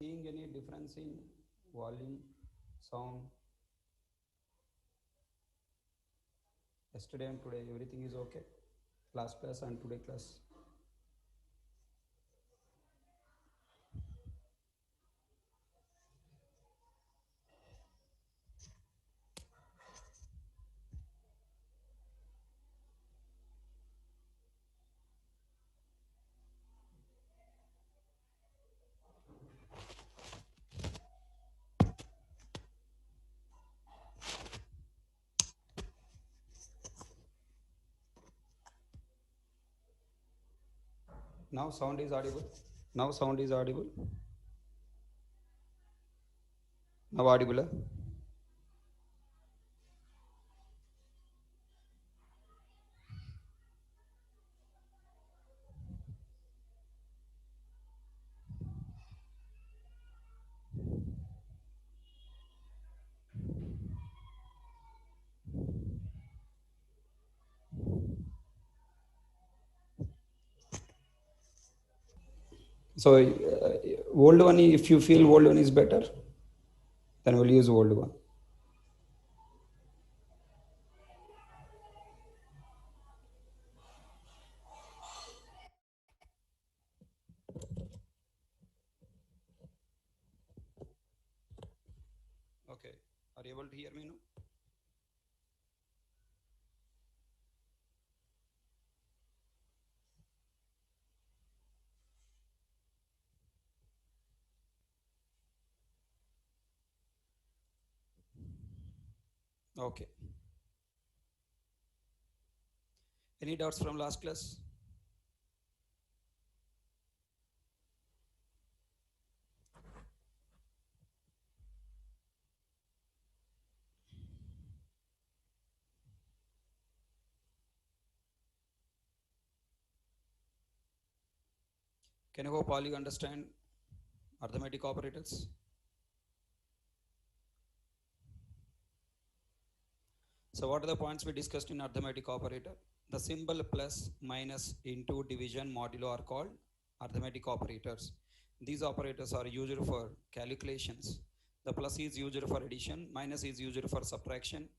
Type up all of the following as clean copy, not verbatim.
Seeing any difference in volume, sound, yesterday and today, everything is okay? Last class and today class. Now sound is audible. Now sound is audible. Now audible. So old one, if you feel old one is better, then we'll use old one. Okay. Are you able to hear me now? Okay. Any doubts from last class? Can you hope all you understand arithmetic operators? So what are the points we discussed in arithmetic operator? The symbol plus, minus, into, division, modulo are called arithmetic operators. These operators are used for calculations. The plus is used for addition, minus is used for subtraction,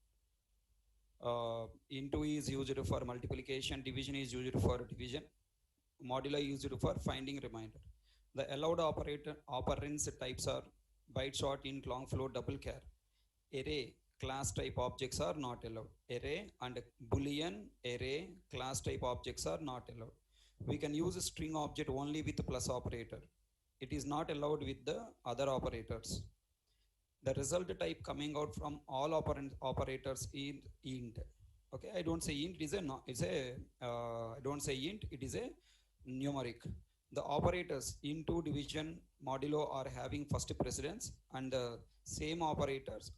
into is used for multiplication, division is used for division, modulo is used for finding remainder. The allowed operands types are byte, short, int, long, float, double char. Array class type objects are not allowed. Array and boolean array class type objects are not allowed. We can use a string object only with plus operator. It is not allowed with the other operators. The result type coming out from all operators is int. Okay, I don't say int, it is a no, it's a I don't say int, it is a numeric. The operators into, division, modulo are having first precedence, and the same operators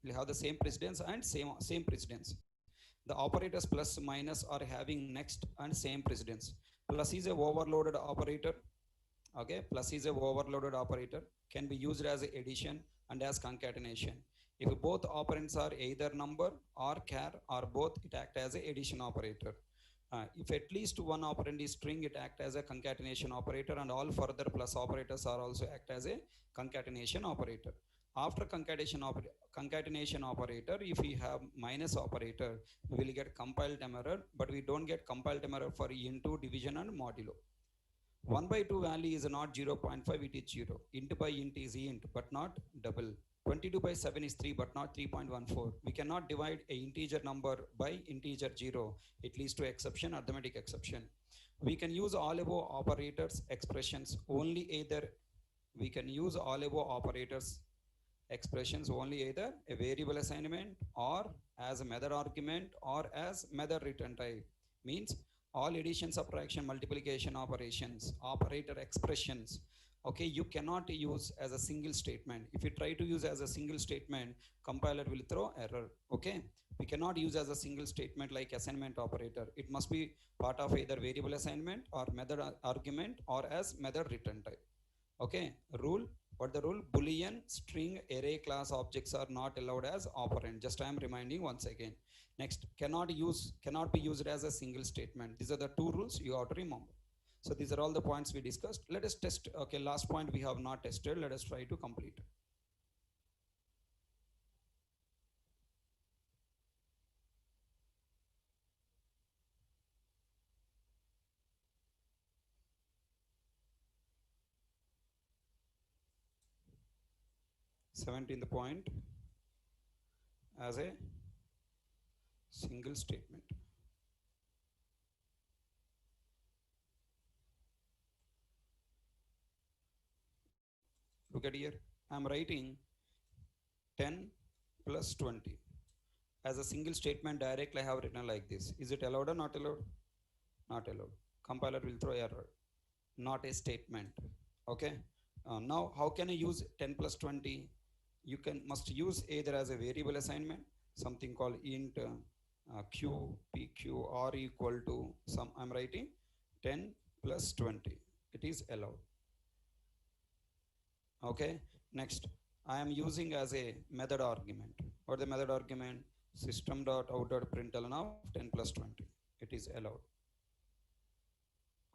will have the same precedence and same precedence. The operators plus, minus are having next and same precedence. Plus is a overloaded operator. Okay, plus is a overloaded operator, can be used as addition and as concatenation. If both operands are either number or char or both, it act as a addition operator. If at least one operand is string, it act as a concatenation operator, and all further plus operators are also act as a concatenation operator. After concatenation operator, if we have minus operator, we will get compile time error, but we don't get compile time error for into, division and modulo. 1 by 2 value is not 0.5, it is 0. Int by int is int, but not double. 22 by 7 is 3, but not 3.14. We cannot divide a integer number by integer 0. It leads to exception, arithmetic exception. We can use all above operators expressions only either. We can use all above operators expressions only either a variable assignment or as a method argument or as method return type. Means all addition, subtraction, multiplication operations, operator expressions, okay, you cannot use as a single statement. If you try to use as a single statement, compiler will throw error. Okay, we cannot use as a single statement like assignment operator. It must be part of either variable assignment or method argument or as method return type. Okay, rule. What the rule? Boolean, string, array class objects are not allowed as operand. Just I am reminding once again. Next, cannot be used as a single statement. These are the two rules you have to remember. So these are all the points we discussed. Let us test. Okay, last point we have not tested. Let us try to complete. Seventeenth point, as a single statement. Look at here. I am writing 10 plus 20 as a single statement directly. I have written like this. Is it allowed or not allowed? Not allowed. Compiler will throw error. Not a statement. Okay. Now, how can I use 10 plus 20? You must use either as a variable assignment, something called int q, pq, or equal to some. I'm writing 10 plus 20. It is allowed. Okay. Next, I am using as a method argument. What the method argument? System.out.println of 10 plus 20. It is allowed.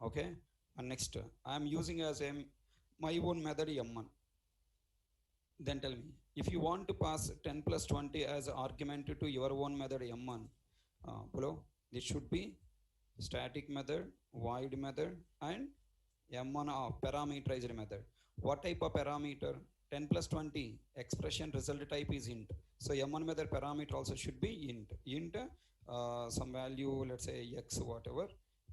Okay. And next, I am using as a my own method m1. Then tell me, if you want to pass 10 plus 20 as argument to your own method m1, below, this should be static method, void method, and m1 of parameterized method. What type of parameter? 10 plus 20 expression result type is int. So m1 method parameter also should be int. Int some value, let's say x whatever,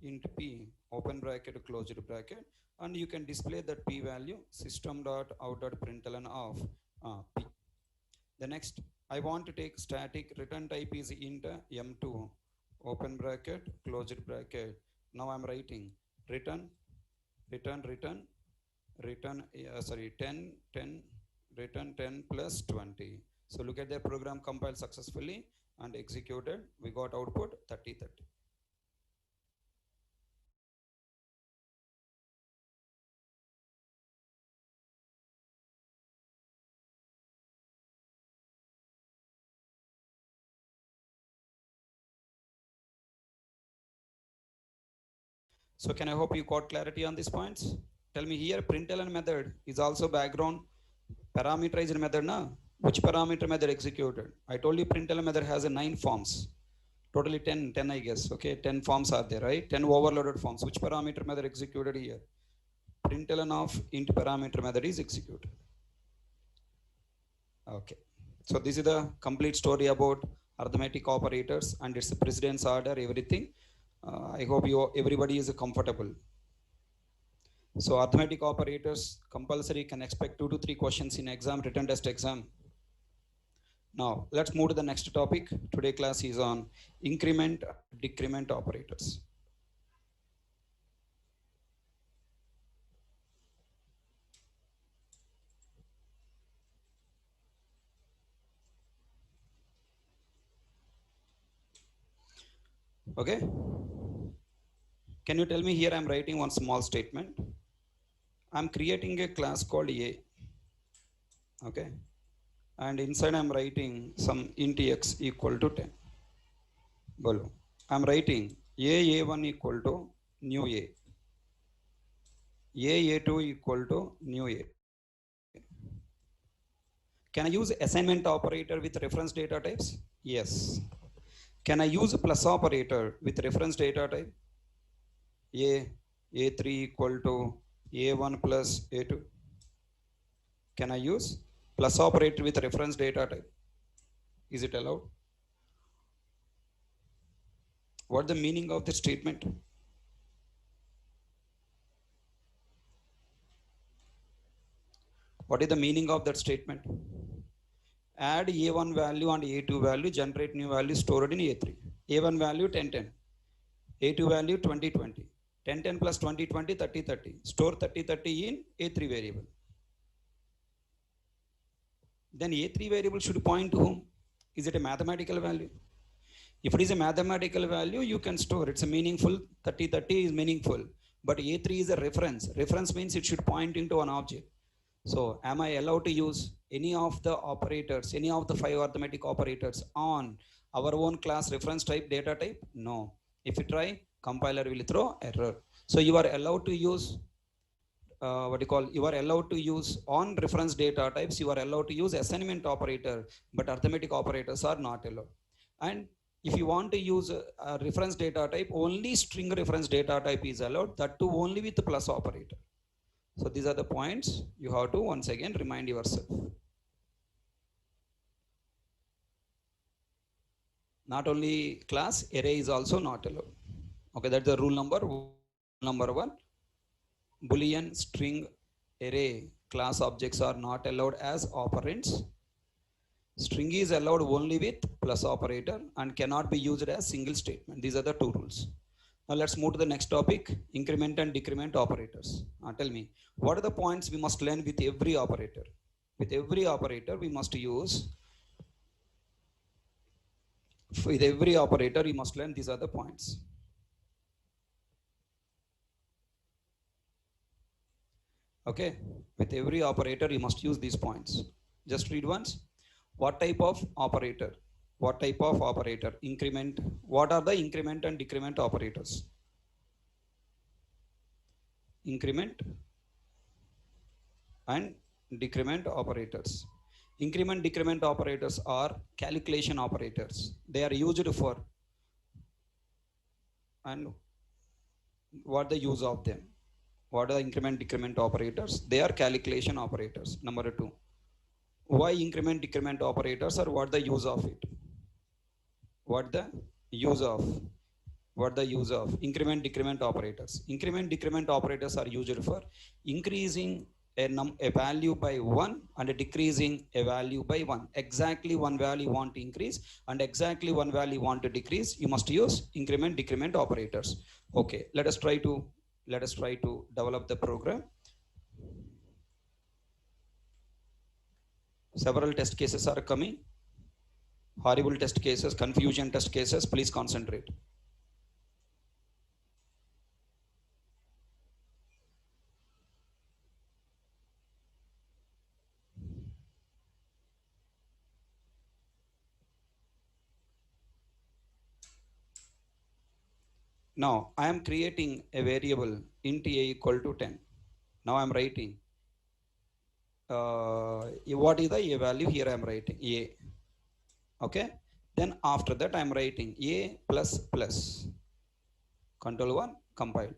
int p, open bracket, closed bracket, and you can display that p value system.out.println of p. The next, I want to take static return type is int m2, open bracket, closed bracket. Now I'm writing return 10 plus 20. So look at the program compiled successfully and executed. We got output 30. So can I hope you got clarity on these points? Tell me here, println method is also background parameterized method, na? Which parameter method executed? I told you println method has a 9 forms. Totally 10 I guess. Okay, 10 forms are there, right? 10 overloaded forms. Which parameter method executed here? Println of int parameter method is executed. Okay. So this is the complete story about arithmetic operators and its precedence order, everything. I hope everybody is comfortable. So arithmetic operators compulsory can expect 2 to 3 questions in exam, written test exam. Now let's move to the next topic. Today class is on increment, decrement operators. Okay. Can you tell me here? I'm writing one small statement. I'm creating a class called A. Okay. And inside I'm writing some int x equal to 10. Below, I'm writing a1 equal to new a2 equal to new a. Can I use assignment operator with reference data types? Yes. Can I use plus operator with reference data type? A3 equal to a1 plus a2. Can I use plus operator with reference data type? Is it allowed? What the meaning of the statement? What is the meaning of that statement? Add a1 value and a2 value, generate new value stored in a3. a1 value 10, a2 value 20, 10 plus 20, 30. Store 30 in a3 variable. Then a3 variable should point to whom? Is it a mathematical value? If it is a mathematical value, you can store. It's a meaningful. 30 is meaningful. But a3 is a reference. Reference means it should point into an object. So am I allowed to use any of the operators, any of the 5 arithmetic operators on our own class reference type data type? No. If you try, compiler will throw error. So you are allowed to use you are allowed to use on reference data types, you are allowed to use assignment operator, but arithmetic operators are not allowed. And if you want to use a reference data type, only string reference data type is allowed, that too only with the plus operator. So these are the points you have to once again remind yourself. Not only class, array is also not allowed. Okay, that's the rule number one. Boolean, string, array class objects are not allowed as operands. String is allowed only with plus operator and cannot be used as single statement. These are the two rules. Now let's move to the next topic, increment and decrement operators. Tell me, what are the points we must learn with every operator? With every operator we must use, with every operator you must learn these are the points. Okay, with every operator you must use these points. Just read once. What type of operator? What type of operator? Increment. What are the increment and decrement operators? Increment and decrement operators. Increment decrement operators are calculation operators. They are used for, and what the use of them? What are the increment decrement operators? They are calculation operators. Number two, why increment decrement operators, or what the use of it? What the use of? What the use of increment decrement operators? Increment decrement operators are used for increasing a value by 1 and decreasing a value by 1. Exactly one value want to increase and exactly one value want to decrease, you must use increment decrement operators. Okay, let us try to develop the program. Several test cases are coming. Horrible test cases, confusion test cases. Please concentrate. Now I am creating a variable int a equal to 10. Now I am writing what is the a value. Here I am writing a. Okay, then after that I am writing a plus plus. Control 1, compile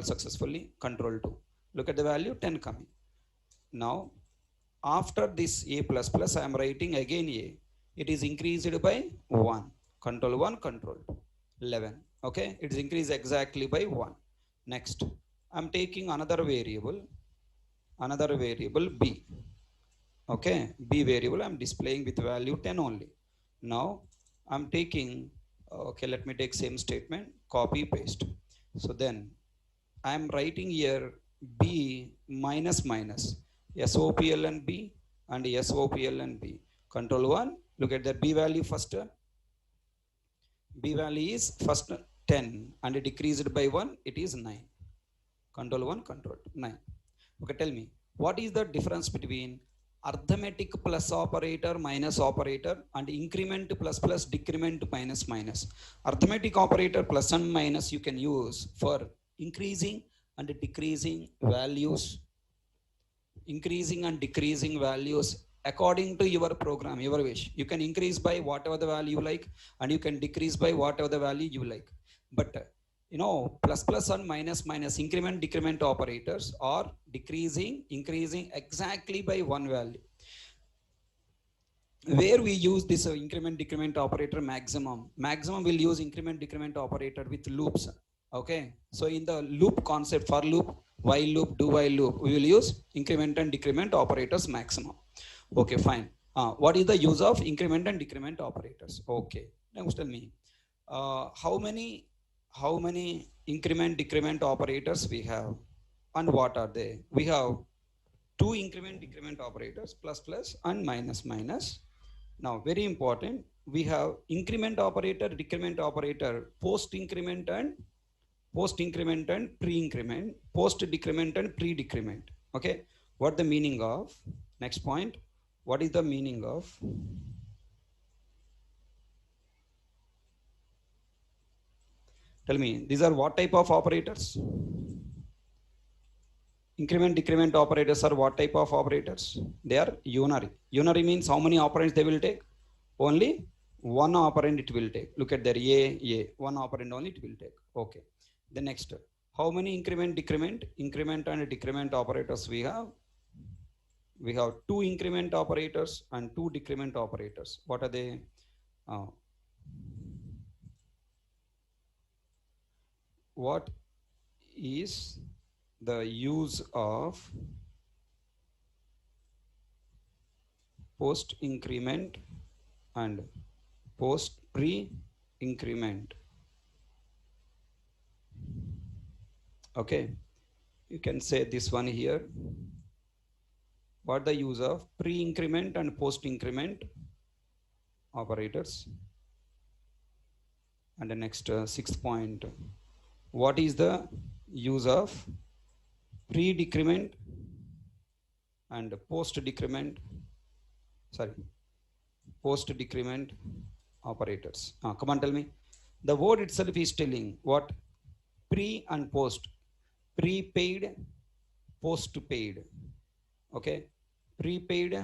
successfully. Control 2, look at the value 10 coming. Now after this a plus plus I am writing again a. It is increased by 1. Control 1, control 2, 11. Okay, it is increased exactly by 1. Next I am taking another variable b. Okay, b variable I am displaying with value 10 only. Now I'm taking, okay, let me take same statement, copy paste. So then I am writing here b minus minus SOPL and b and SOPL and b. Control 1, look at that b value first. B value is first 10 and it decreased by 1, it is 9. Control 1, control 9. Okay, tell me, what is the difference between arithmetic plus operator minus operator and increment plus plus decrement minus minus? Arithmetic operator plus and minus you can use for increasing and decreasing values, increasing and decreasing values according to your program, your wish. You can increase by whatever the value you like and you can decrease by whatever the value you like. But plus plus and minus minus increment decrement operators are decreasing increasing exactly by one value. Where we use this increment decrement operator maximum will use increment decrement operator with loops. Okay, so in the loop concept, for loop, while loop, do while loop, we will use increment and decrement operators maximum. Okay, fine. What is the use of increment and decrement operators? Okay, now tell me, how many increment decrement operators we have and what are they? We have two increment decrement operators, plus plus and minus minus. Now very important, we have increment operator, decrement operator, post increment and pre-increment, post decrement and pre-decrement. Okay, what the meaning of? Next point, what is the meaning of Tell me, these are what type of operators? Increment, decrement operators are what type of operators? They are unary. Unary means how many operands they will take? Only one operand it will take. Look at there, A. One operand only it will take. Okay. The next, how many increment, decrement? Increment and decrement operators we have? We have two increment operators and two decrement operators. What are they? What is the use of post increment and post pre increment? Okay, you can say this one here. What the use of pre increment and post increment operators? And the next sixth point, what is the use of pre decrement and post decrement, post decrement operators? Come on, tell me. The word itself is telling what? Pre and post. Prepaid, postpaid. Okay, prepaid,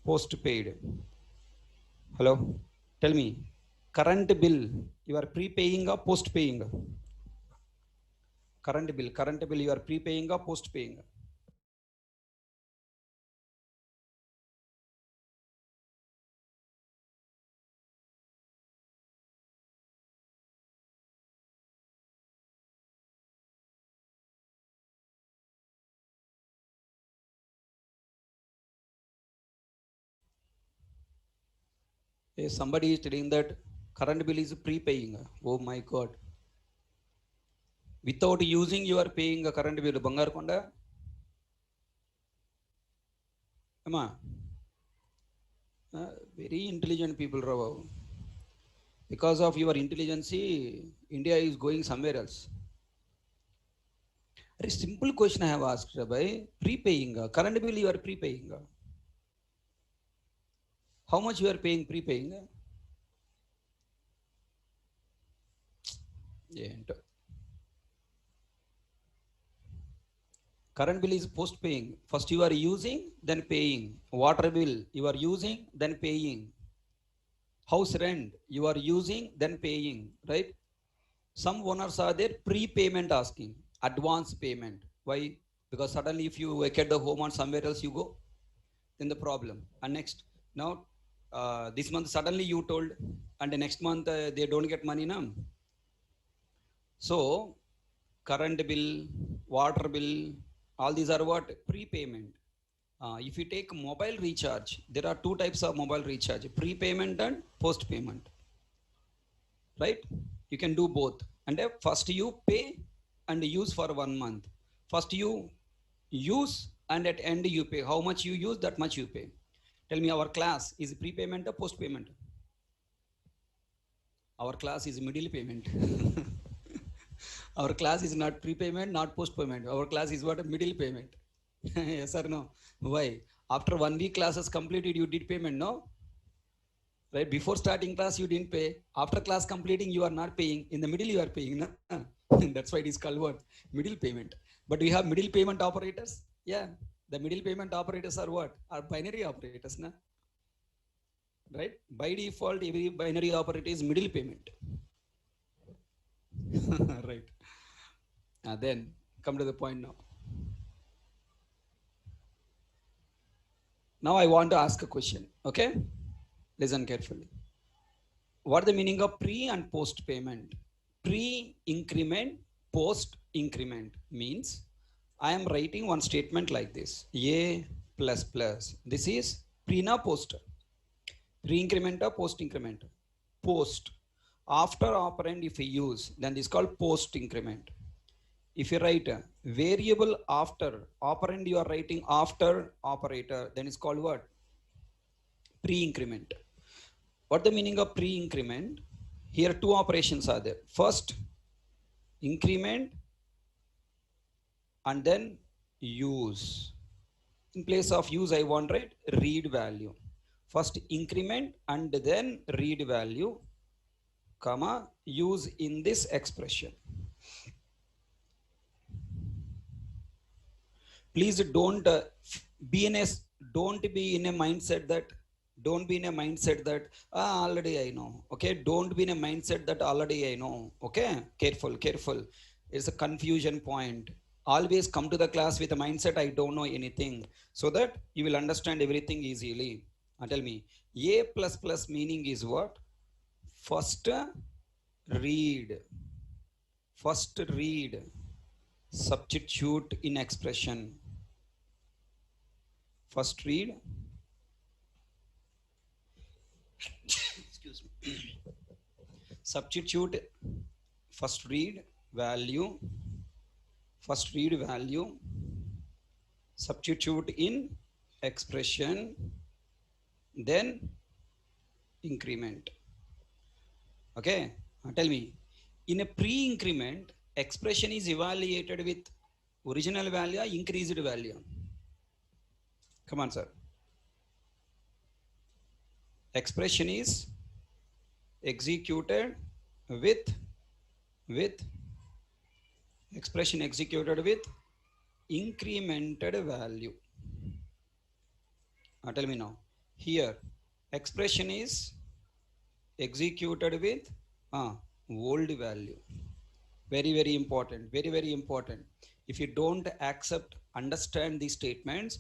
postpaid. Hello, tell me, current bill you are prepaying or post paying? Current bill you are prepaying or post paying? If somebody is telling that current bill is prepaying, oh my God. Without using, you are paying a current bill. Bangar Konda? Amma, very intelligent people, Rao. Because of your intelligence, India is going somewhere else. A simple question I have asked, Rabbi. Prepaying, current bill you are prepaying. How much you are paying prepaying? Current bill is post paying. First you are using, then paying. Water bill you are using, then paying. House rent you are using, then paying, right? Some owners are there prepayment asking, advance payment. Why? Because suddenly if you vacate the home and somewhere else you go, then the problem. And next, now this month suddenly you told, and the next month they don't get money now. So current bill, water bill, all these are what? Prepayment. If you take mobile recharge, there are two types of mobile recharge, prepayment and post payment, right? You can do both. And first you pay and use for 1 month. First you use and at end you pay. How much you use, that much you pay. Tell me, our class is prepayment or post payment? Our class is middle payment. Our class is not prepayment, not post payment. Our class is what? Middle payment. Yes or no? Why? After 1 week classes completed, you did payment, no? Right? Before starting class, you didn't pay. After class completing, you are not paying. In the middle, you are paying. No? That's why it is called what? Middle payment. But we have middle payment operators. Yeah. The middle payment operators are what? Are binary operators. Na? Right? By default, every binary operator is middle payment. Right. Then come to the point now. Now I want to ask a question. Okay? Listen carefully. What is the meaning of pre and post payment? Pre increment, post increment means I am writing one statement like this: A plus plus. This is pre na post. Pre increment or post increment? Post. After operand, if we use, then this is called post increment. If you write a variable after operand, you are writing after operator, then it's called what? Pre increment. What the meaning of pre increment? Here two operations are there. First, increment and then use. In place of use, I want to write read value. First increment and then read value. comma, use in this expression. Please be in a don't be in a mindset that don't be in a mindset that already I know. Okay, don't be in a mindset that already I know. Okay, careful. It's a confusion point. Always come to the class with a mindset I don't know anything, so that you will understand everything easily. Tell me, a plus plus meaning is what? First read. First read. Substitute in expression. First read. Excuse me. Substitute. First read value. First read value. Substitute in expression. Then increment. Okay. Tell me. In a pre-increment, expression is evaluated with original value or increased value. Come on, sir. Expression is executed with expression executed with incremented value. Tell me now. Here, expression is executed with old value. Very important. Very important. If you don't accept, understand these statements,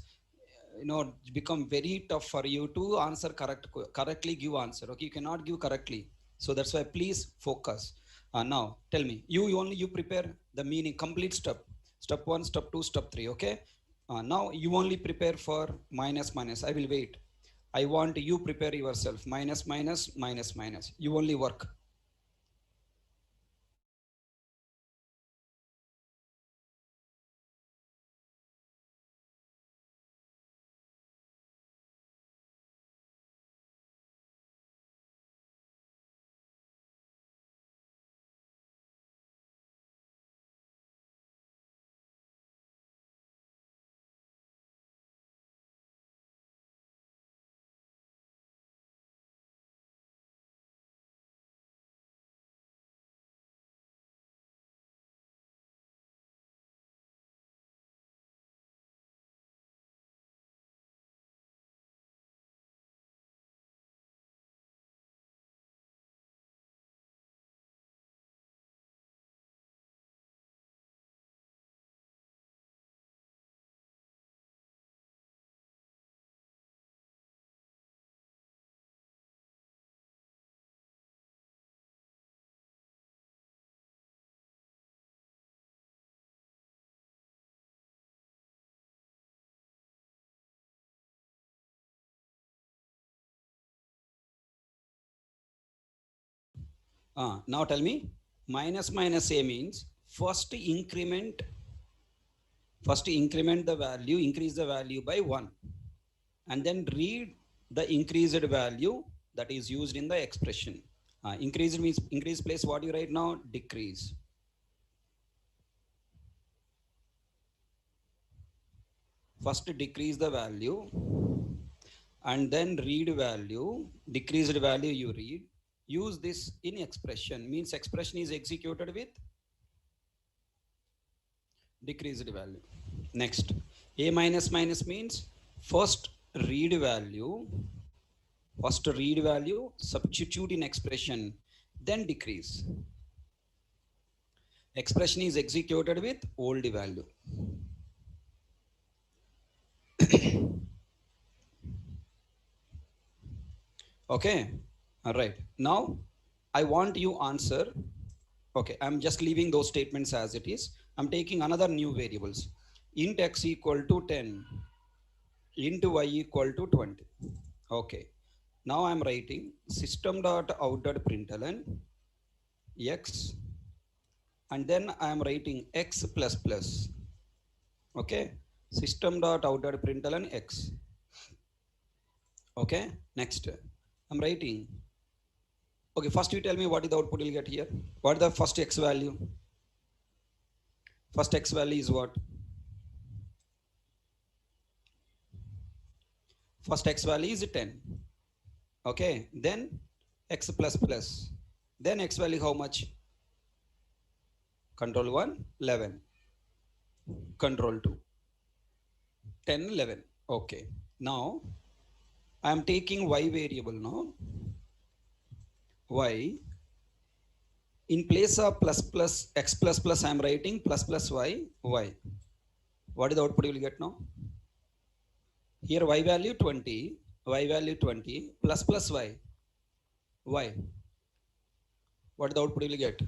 it become very tough for you to answer correctly give answer. Okay, you cannot give correctly. So that's why please focus. Now tell me, you prepare the meaning complete step 1, step 2, step 3. Okay, now you only prepare for minus. I will wait. I want you prepare yourself minus. You only work. Now tell me, minus a means first increment the value, increase the value by 1, and then read the increased value that is used in the expression. Increased means increase place what you write now? Decrease. First decrease the value and then read value. Decreased value you read. Use this in expression, means expression is executed with decreased value. Next, a minus means first read value, substitute in expression, then decrease. Expression is executed with old value. Okay, all right. Now I want you answer. Okay, I'm just leaving those statements as it is. I'm taking another new variables. Int x equal to 10, int y equal to 20. Okay, now I'm writing system dot out dot println x, and then I'm writing x plus plus. Okay, system dot out dot println x. Okay, next I'm writing. Okay, first you tell me what is the output you'll get here. What is the first x value? First x value is what? First x value is 10. Okay, then x plus plus. Then x value how much? Control 1, 11. Control 2, 10, 11. Okay. Now I am taking y variable now. Y in place of plus plus x plus plus I am writing plus plus y. What is the output you will get now? Here y value 20, y value 20 plus plus y. What is the output you will get?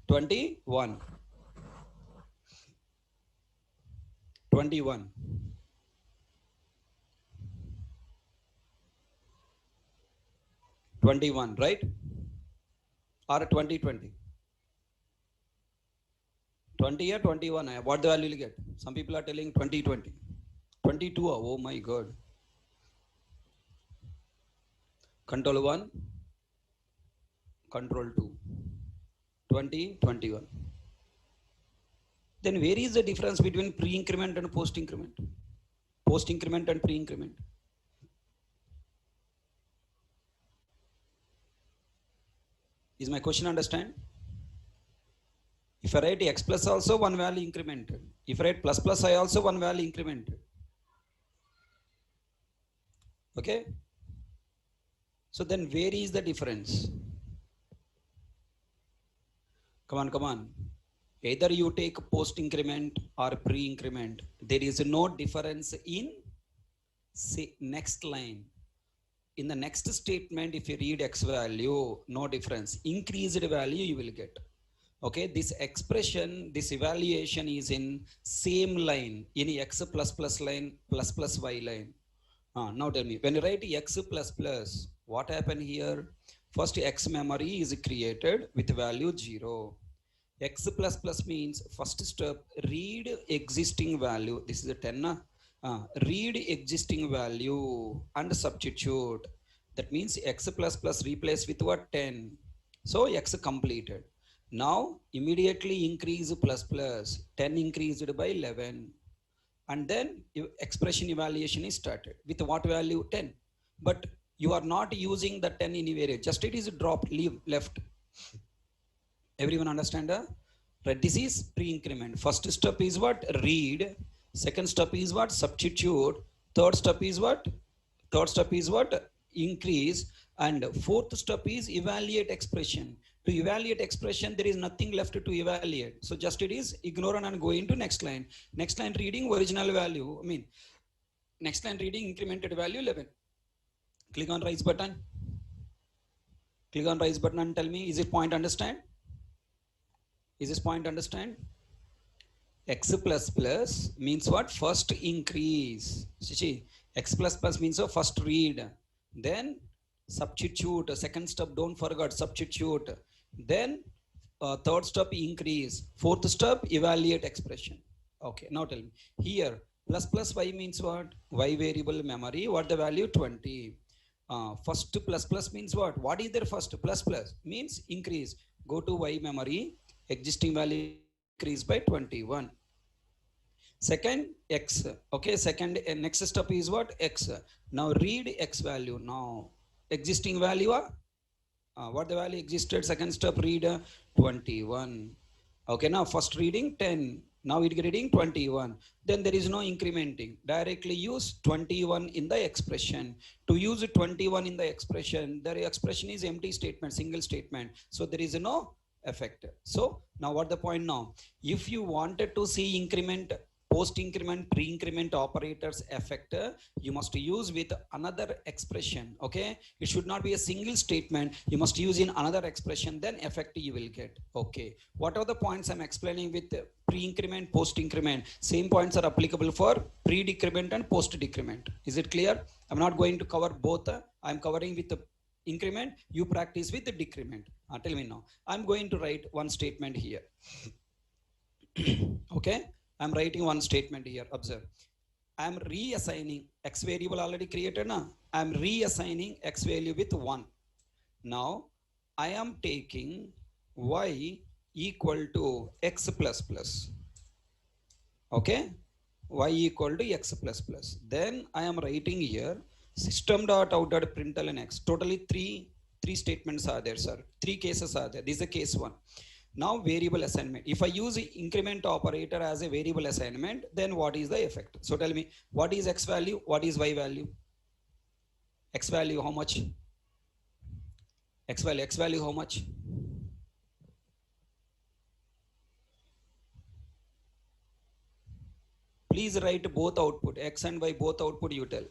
21. 21. Right? Or 20. 20 or 21. What the value you will get? Some people are telling 20. 22. Oh my God. Control 1, control 2. 20, 21. Then where is the difference between pre-increment and post-increment? Post-increment and pre-increment. Is my question understand? If I write x plus also one value incremented. If I write plus plus I also one value incremented. Okay. So then where is the difference? Come on. Either you take post increment or pre increment. There is no difference in say next line. In the next statement, if you read x value, no difference. Increased value you will get. Okay, this expression, this evaluation is in same line, in x plus plus line, plus plus y line. Now tell me, when you write x plus plus, what happened here? First x memory is created with value 0. X plus plus means first step, read existing value. This is a 10. Read existing value and substitute. That means x plus plus replace with what? 10. So x completed. Now immediately increase plus plus. 10 increased by 11. And then expression evaluation is started with what value? 10. But you are not using the 10 anywhere. Just it is dropped, leave left. Everyone understand? Right, this is pre-increment. First step is what? Read. Second step is what? Substitute. Third step is what? Increase. And fourth step is evaluate expression. To evaluate expression, there is nothing left to evaluate. So just it is ignore and go into next line. Next line reading original value. Next line reading incremented value 11. Click on rise button. Click on rise button and tell me, is it point understand? Is this point understand? X plus plus means what? First increase. See, x plus plus means first read. Then substitute. Second step, don't forget, substitute. Then third step, increase. Fourth step, evaluate expression. Okay, now tell me. Here, plus plus y means what? Y variable memory. What the value? 20. First plus plus means what? What is their first? Plus plus means increase. Go to y memory. Existing value increase by 21. Second, x. Okay, second, next step is what? X. Now read x value. Now existing value, what the value existed? Second step, read 21. Okay, now first reading 10. Now it reading 21. Then there is no incrementing. Directly use 21 in the expression. To use 21 in the expression, the expression is empty statement, single statement. So there is no effect. So now what the point now? If you wanted to see increment, post increment, pre increment operators effect, you must use with another expression. Okay, it should not be a single statement. You must use in another expression, then effect you will get. Okay, what are the points I'm explaining with pre increment, post increment? Same points are applicable for pre decrement and post decrement. Is it clear? I'm not going to cover both. I'm covering with the increment, you practice with the decrement. Tell me now. I'm going to write one statement here. Okay, I'm writing one statement here. Observe. I'm reassigning x variable already created. I'm reassigning x value with 1. Now I am taking y equal to x plus plus. Okay, y equal to x plus plus. Then I am writing here system.out.println x. Totally 3 Three statements are there, sir. Three cases are there. This is the case one. Now variable assignment. If I use the increment operator as a variable assignment, then what is the effect? So tell me, what is x value? What is y value? X value how much? X value how much? Please write both output, x and y both output you tell.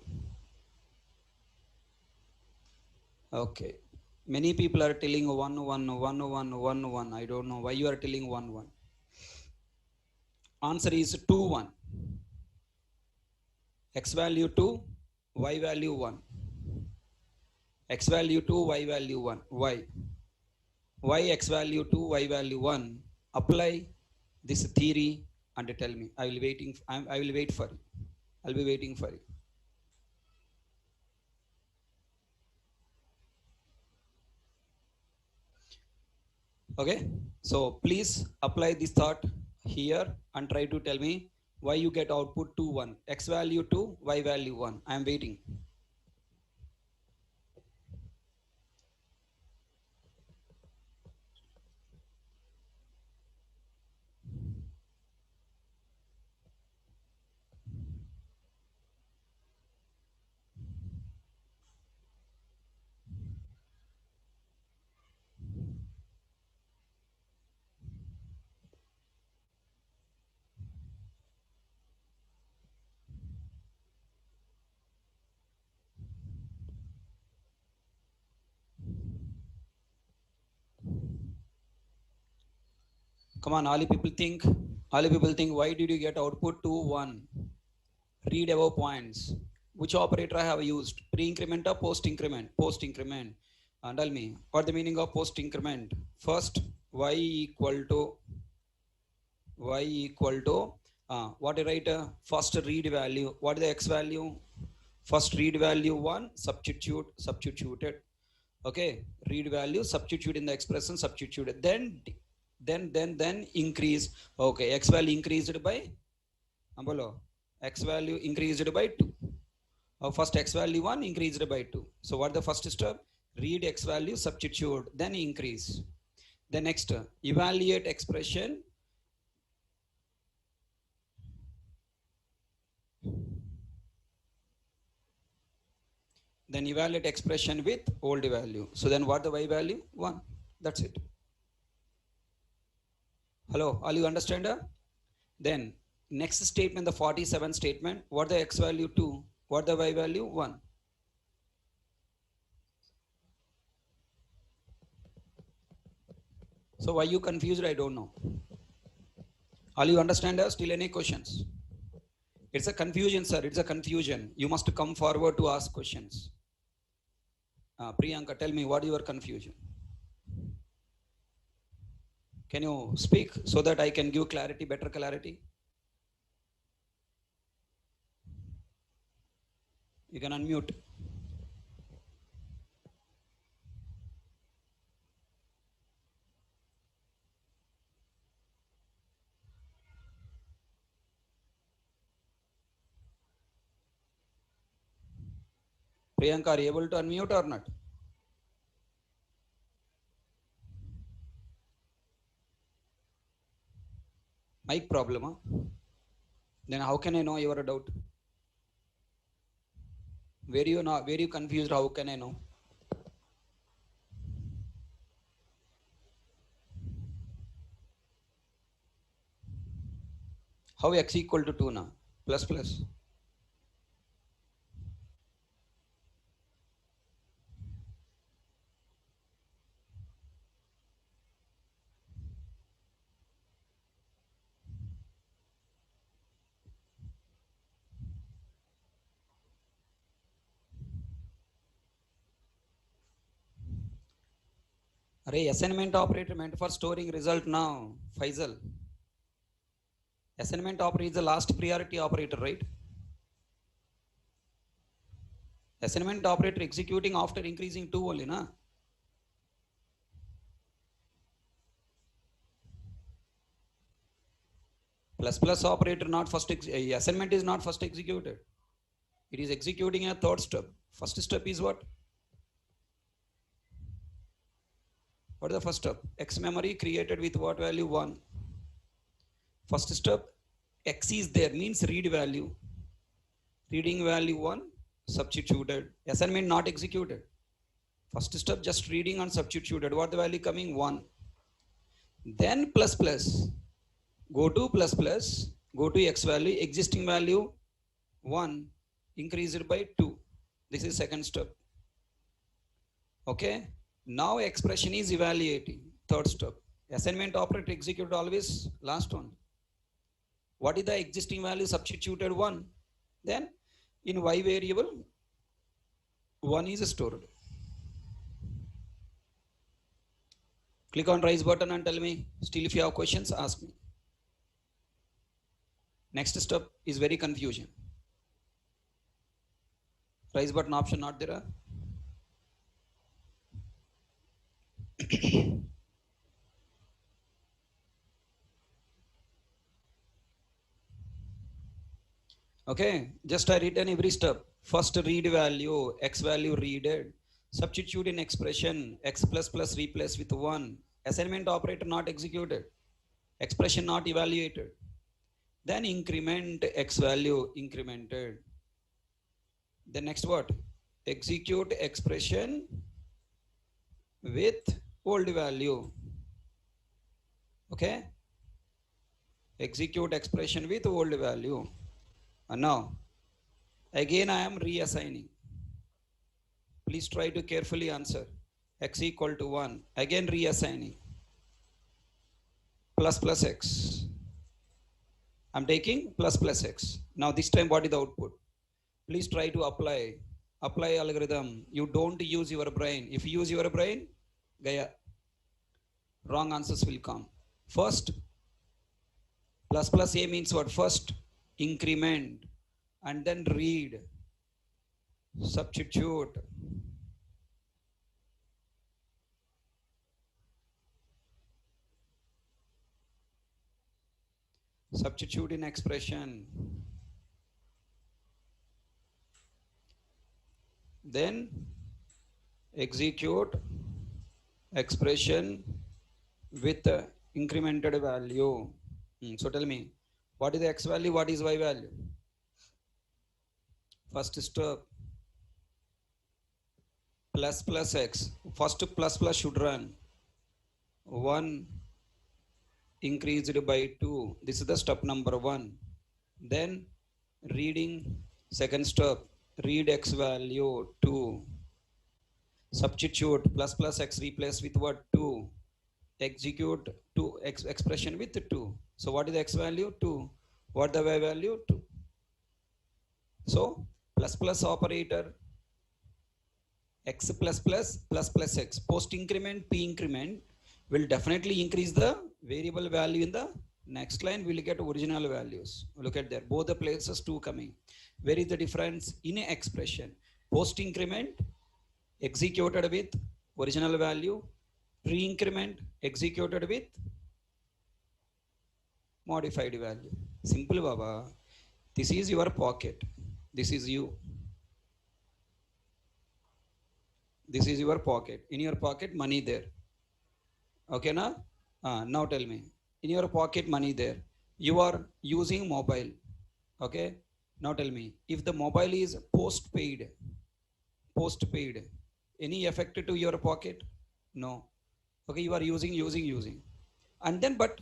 Okay. Many people are telling 1, 1, 1, 1, 1, 1. I don't know why you are telling 1, 1. Answer is 2, 1. X value 2, y value 1. X value 2, y value 1. Why? Why x value 2, y value 1? Apply this theory and tell me. I will wait for you. I'll be waiting for you. Okay, so please apply this thought here and try to tell me why you get output 2, 1. X value 2, y value 1. I am waiting. Come on, all you people think, why did you get output 2, 1? Read above points. Which operator I have used? Pre-increment or post-increment? Post-increment. And tell me, what the meaning of post-increment? First, y equal to, what do you write? First read value. What is the x value? First read value 1, substituted. Okay, read value, substitute in the expression, substituted. Then increase. Okay, x value increased by, x value increased by 2. First x value 1 increased by 2. So what the first step? Read x value, substitute, then increase. The next, evaluate expression. Then evaluate expression with old value. So then what the y value? 1. That's it. Hello, all you understand? Then next statement, the 47 statement, what the x value 2, what the y value 1. So why you confused? I don't know. All you understand? Still any questions? It's a confusion, sir. It's a confusion. You must come forward to ask questions. Priyanka, tell me what your confusion. Can you speak so that I can give clarity, better clarity? You can unmute. Priyanka, are you able to unmute or not? Mic problem, huh? Then how can I know your doubt? Where you confused, how can I know? How x equal to 2 now? Plus plus. Array assignment operator meant for storing result now, Faisal. Assignment operator is the last priority operator, right? Assignment operator executing after increasing 2 only, na? Plus plus operator not first, assignment is not first executed. It is executing a third step. First step is what? What is the first step? X memory created with what value? 1. First step, X is there, means read value. Reading value 1, substituted. Assignment not executed. First step, just reading and substituted. What the value coming? 1. Then plus plus. Go to plus plus. Go to X value. Existing value 1. Increase it by 2. This is second step. Okay. Now expression is evaluating. Third step. Assignment operator execute always last one. What is the existing value? Substituted 1. Then in Y variable 1 is stored. Click on raise button and tell me. Still if you have questions, ask me. Next step is very confusion. Raise button option not there. Okay, just I written every step. First read value, X value readed. Substitute in expression, X plus plus replace with 1. Assignment operator not executed. Expression not evaluated. Then increment X value incremented. The next what? Execute expression with old value. Okay? Execute expression with old value. And now, again I am reassigning. Please try to carefully answer. X equal to 1. Again reassigning. Plus plus X. I'm taking plus plus X. Now this time what is the output? Please try to apply. Apply algorithm. You don't use your brain. If you use your brain, Gaya. Wrong answers will come. First, plus plus A means what? First, increment and then read, substitute. Substitute in expression. Then execute expression with incremented value. So tell me, what is the X value? What is Y value? First step, plus plus X. First plus plus should run. 1 increased by 2. This is the step number 1. Then reading, second step, read X value 2. Substitute plus plus X replace with what? 2. Execute 2 expression with 2. So what is the X value? 2. What the Y value? 2. So plus plus operator, X plus plus plus plus X. Post increment, P increment will definitely increase the variable value in the next line. We'll get original values. Look at there. Both the places 2 coming. Where is the difference? In a expression. Post increment executed with original value. Pre-increment executed with modified value. Simple, Baba. This is your pocket. This is you. This is your pocket. In your pocket, money there. Okay, na? Now tell me. In your pocket, money there. You are using mobile. Okay. Now tell me. If the mobile is postpaid, any effect to your pocket? No. Okay, you are using. And then, but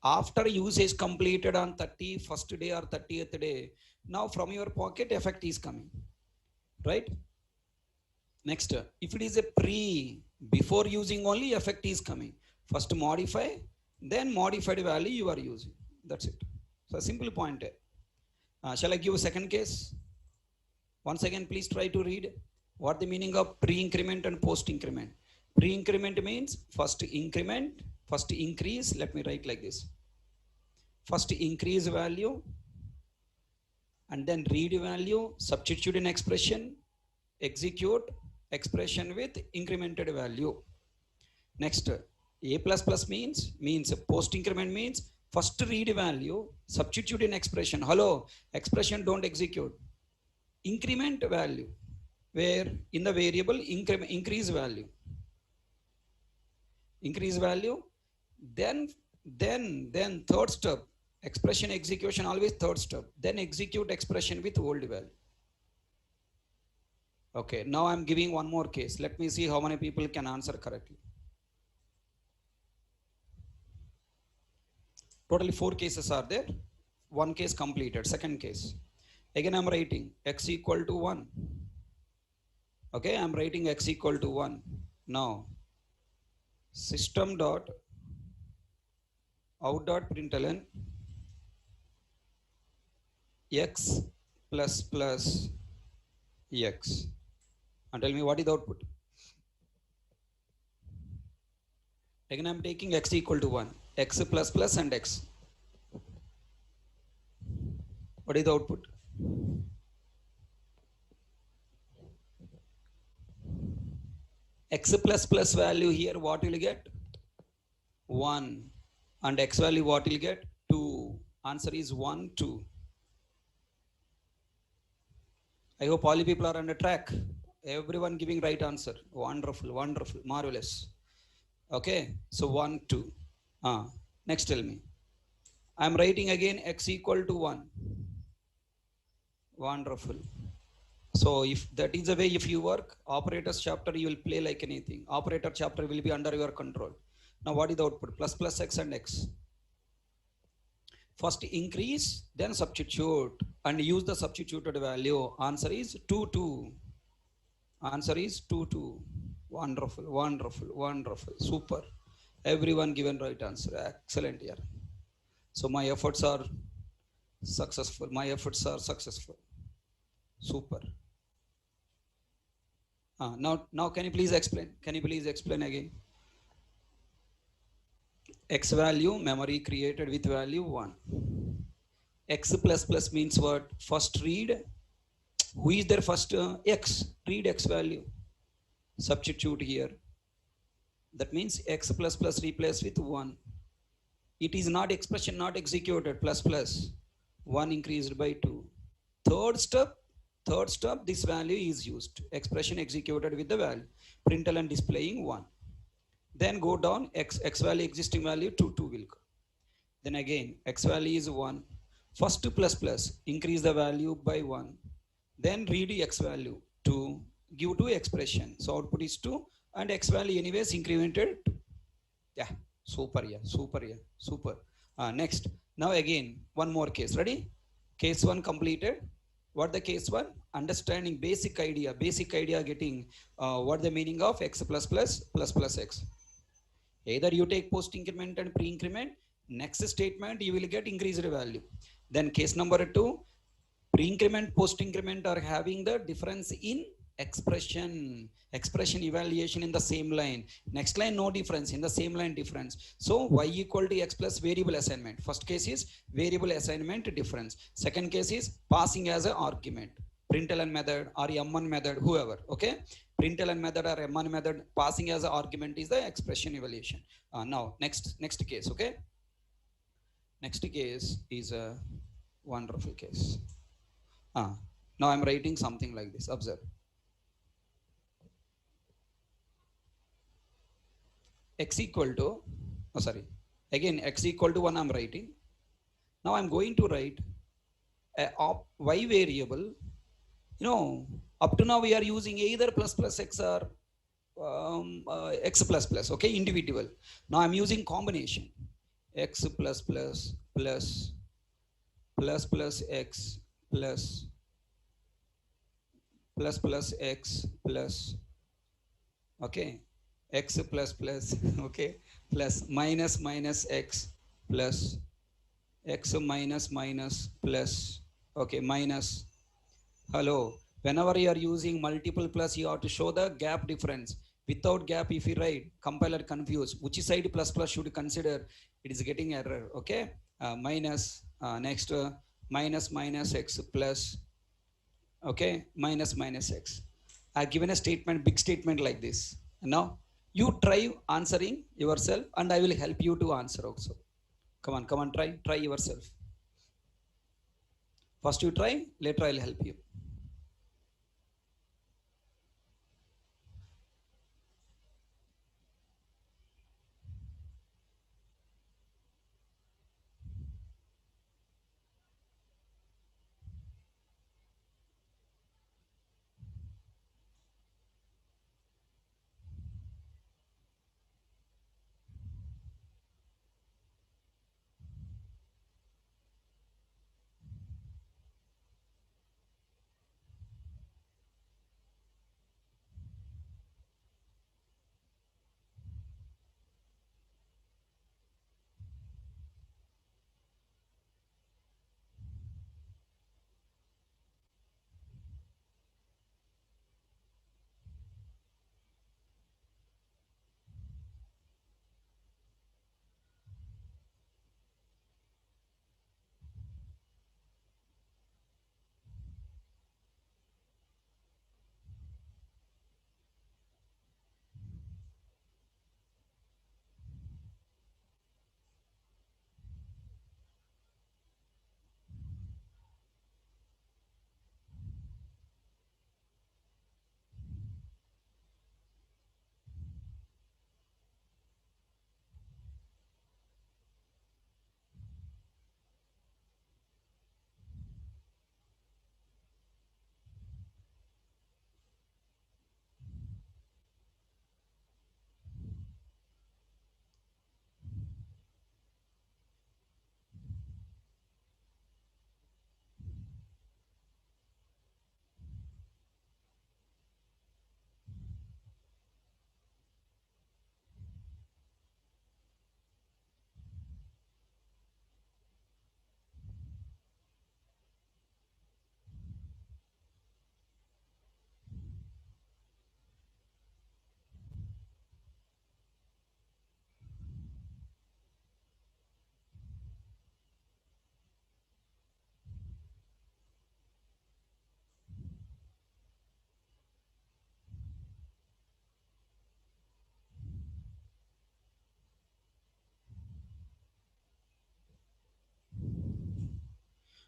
after usage completed on 31st day or 30th day, now from your pocket effect is coming. Right? Next, if it is a before using only effect is coming. First modify, then modified value you are using. That's it. So a simple point. Shall I give a second case? Once again, please try to read what the meaning of pre-increment and post-increment. Pre-increment means first increment, first increase. Let me write like this. First increase value and then read value, substitute in expression, execute expression with incremented value. Next, A plus plus means post increment means first read value, substitute in expression. Hello, expression don't execute. Increment value, where in the variable increase value. increase value, then then third step, expression execution always third step, then execute expression with old value. Okay, now I'm giving one more case. Let me see how many people can answer correctly. Totally 4 cases are there. One case completed. Second case. Again I'm writing x equal to 1. Okay, I'm writing x equal to 1. Now system dot out dot println x plus plus x. And tell me what is the output. Again I'm taking x equal to 1. X plus plus and x. What is the output? X plus plus value here, what will you get? 1. And x value what will you get? 2. Answer is 1, 2. I hope all you people are on the track. Everyone giving right answer. Wonderful, wonderful, marvelous. Okay, so 1, 2. Next tell me. I'm writing again x equal to 1. Wonderful. So if that is the way, if you work, operators chapter, you will play like anything. Operator chapter will be under your control. Now what is the output? Plus plus x and x. First increase, then substitute and use the substituted value. Answer is 2, 2. Answer is 2, 2. Wonderful, wonderful, wonderful, super. Everyone given right answer. Excellent here. So my efforts are successful. My efforts are successful. Super. Now can you please explain? Can you please explain again? X value, memory created with value 1. X plus plus means what? First read. Who is there first? X. Read X value. Substitute here. That means X plus plus replace with 1. It is not expression not executed. Plus plus. 1 increased by 2. Third step, this value is used. Expression executed with the value. Println and displaying 1. Then go down, x value existing value 2 will go. Then again, x value is 1. First plus plus, increase the value by 1. Then read x value 2, give 2 expression. So output is 2 and x value anyways incremented 2. Yeah, super, yeah, super, yeah, super. Next, now again, one more case. Ready? Case 1 completed. What the case 1? Understanding basic idea getting what the meaning of x plus plus plus plus x. Either you take post increment and pre increment, next statement you will get increased value. Then case number 2, pre increment, post increment are having the difference in expression evaluation in the same line. Next line no difference, in the same line difference. So y equal to x plus variable assignment. First case is variable assignment difference. Second case is passing as an argument. Println method or M1 method, whoever. Okay, println method or M1 method passing as an argument is the expression evaluation. Now next case. Okay, next case is a wonderful case. Now I'm writing something like this. Observe. X equal to, again x equal to 1 I'm writing. Now I'm going to write a y variable. Up to now we are using either plus plus x or x plus plus, okay, individual. Now I'm using combination. X plus plus plus plus plus x plus plus plus x plus, okay, x plus plus, okay, plus minus minus x plus x minus minus plus, okay, minus. Hello, whenever you are using multiple plus, you have to show the gap difference. Without gap, if you write, compiler confused. Which side plus plus should consider? It is getting error. Okay, minus, next minus minus x plus, okay, minus minus x. I have given a statement, big statement like this. Now you try answering yourself, and I will help you to answer also. Come on, try yourself. First you try, later I'll help you.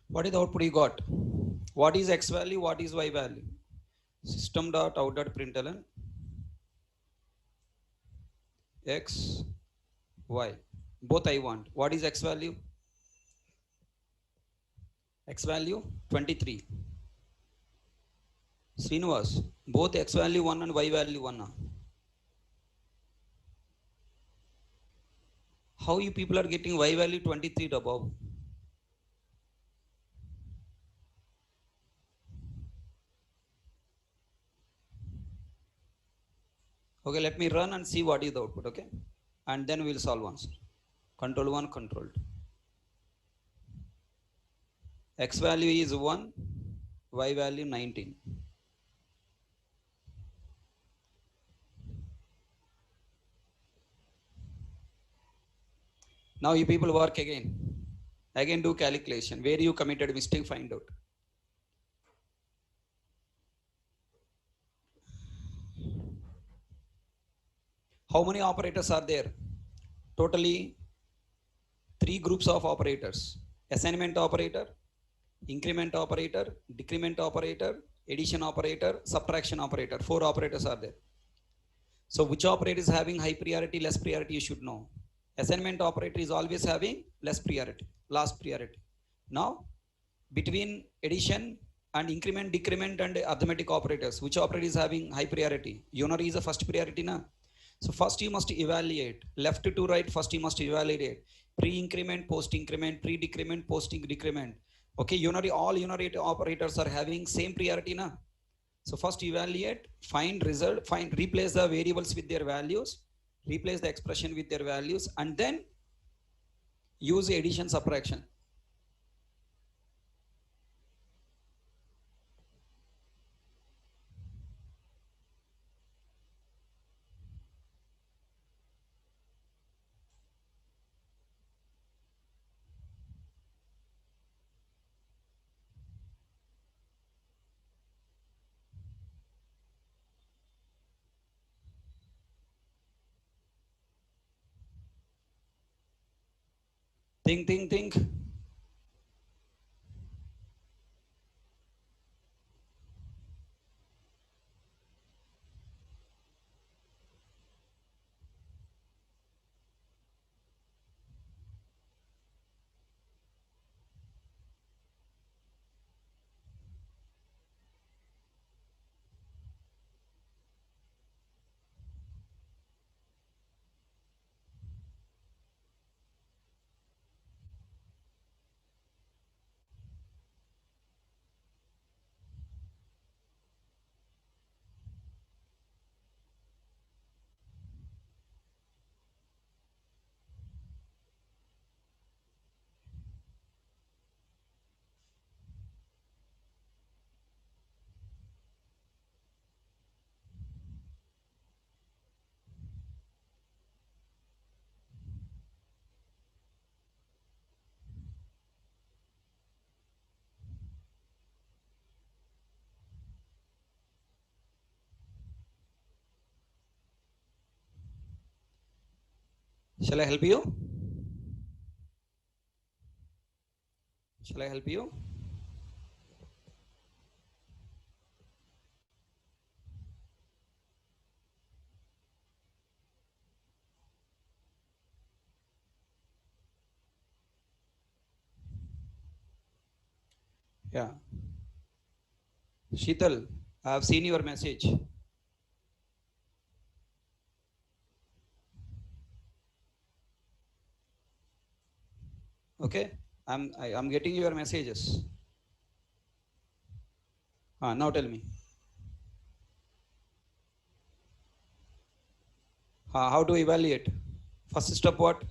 What is the output you got? What is X value? What is Y value? System dot out dot println X, Y. Both I want. What is X value? X value 23. Srinivas, both X value 1 and Y value 1. How you people are getting Y value 23 above? Okay, let me run and see what is the output, okay? And then we will solve answer. Control 1, controlled. X value is 1, Y value 19. Now you people work again. Again do calculation. Where you committed mistake, find out. How many operators are there? Totally 3 groups of operators. Assignment operator, increment operator, decrement operator, addition operator, subtraction operator. 4 operators are there. So which operator is having high priority, less priority, you should know. Assignment operator is always having less priority, last priority. Now, between addition and increment, decrement and arithmetic operators, which operator is having high priority? Unary is the first priority, na? So first you must evaluate, left to right, first you must evaluate. Pre-increment, post-increment, pre-decrement, post-decrement. Okay, unary, all unary operators are having same priority, na? So first evaluate, find result, replace the variables with their values, replace the expression with their values, and then use addition subtraction. Think. Shall I help you? Shall I help you? Yeah. Sheetal, I have seen your message. Okay, I'm getting your messages. Now tell me. How to evaluate? First step what?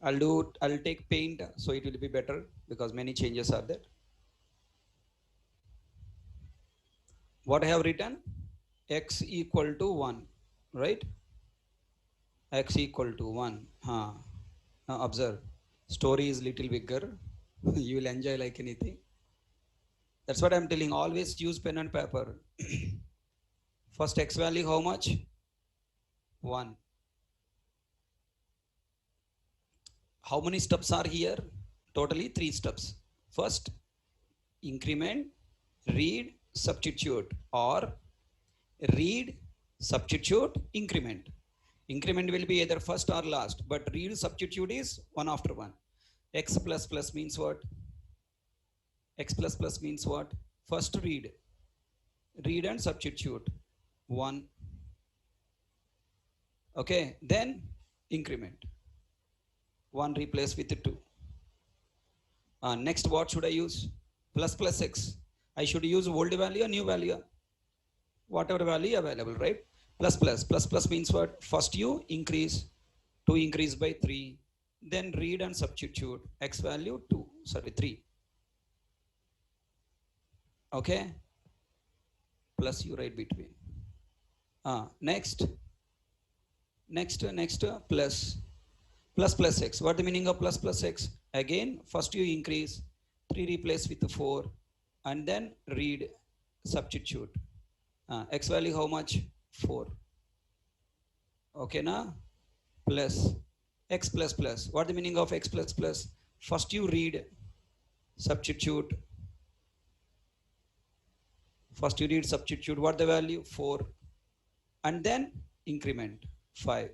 I'll take paint so it will be better because many changes are there. What I have written? X equal to 1, right? X equal to 1. Now observe. Story is little bigger. You will enjoy like anything. That's what I'm telling. Always use pen and paper. First X value how much? 1. How many steps are here? Totally 3 steps. First, increment, read, substitute, or read, substitute, increment. Increment will be either first or last, but read substitute is one after one. X plus plus means what? X plus plus means what? First read and substitute one. Okay, then increment. One replace with two. Next, what should I use? Plus plus x. I should use old value or new value? Whatever value available, right? Plus plus. Plus plus means what? First you increase, 2 increase by 3. Then read and substitute. X value 2, sorry 3. Okay? Plus you write between. Next, plus. Plus plus x. What the meaning of plus plus x? Again, first you increase, 3 replace with 4, and then read, substitute. X value how much? 4. Okay, na? Plus x plus plus. What the meaning of x plus plus? First you read, substitute. First you read, substitute. What the value? 4. And then increment 5.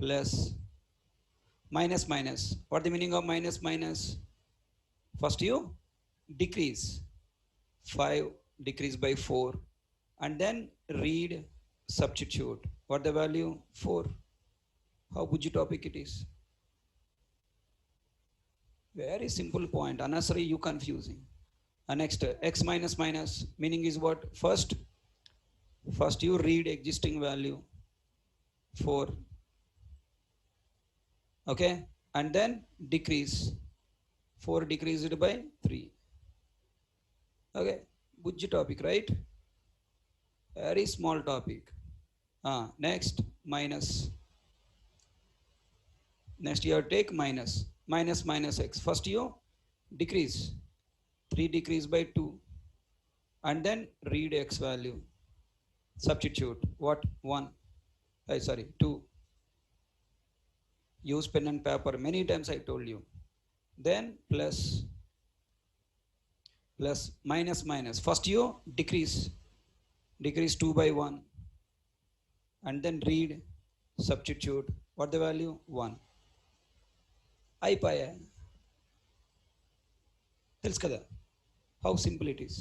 Plus minus minus. What the meaning of minus minus? First you decrease, 5 decrease by 4, and then read, substitute. What the value? 4. How Bujji topic it is? Very simple point. Unnecessary you confusing. Next, x minus minus meaning is what? First you read existing value 4. Okay, and then decrease, 4 decreased by 3. Okay, Bujji topic, right? Very small topic. Next, minus. Next you take minus minus x. First you decrease, 3 decrease by 2, and then read x value, substitute. What? 1. 2. Use pen and paper. Many times I told you. Then plus minus minus. First you decrease 2 by 1, and then read, substitute. What the value? 1. అయిపోయా. తెలుసు కదా how simple it is.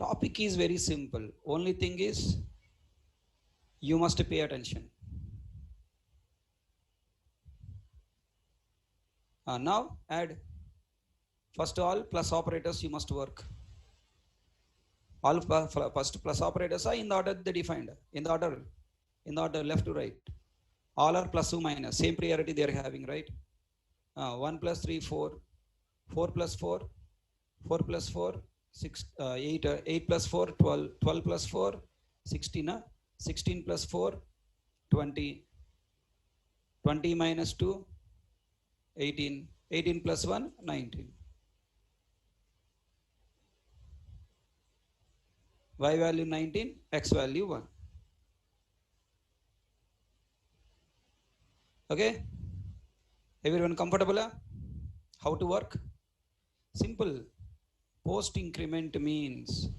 Topic is very simple. Only thing is you must pay attention. Now add. First all plus operators you must work. All first plus operators are in the order they defined. In the order left to right. All are plus or minus. Same priority they are having, right? 1 plus 3, 4. 4 plus 4. 4 plus 4, 6, 8. 8 plus 4, 12. 12 plus 4, 16. 16 plus 4, 20. 20 minus 2, 18. 18 plus 1, 19. Y value 19, X value 1. Okay? Everyone comfortable? How to work? Simple. Post increment means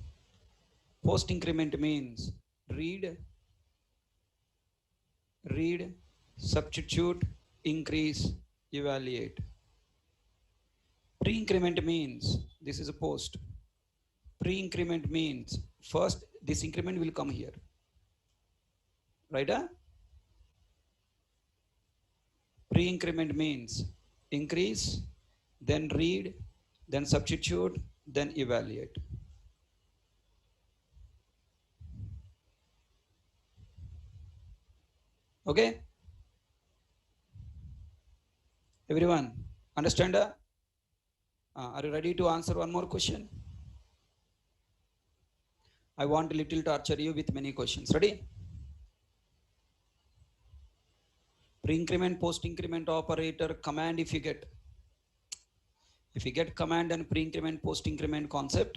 read, substitute, increase, evaluate. Pre-increment means this is a post. Pre-increment means first this increment will come here. Right? Pre-increment means increase, then read, then substitute, then evaluate. Okay? Everyone, understand? Are you ready to answer one more question? I want a little torture you with many questions. Ready? Pre-increment, post-increment operator, command if you get. If you get command and pre-increment, post-increment concept,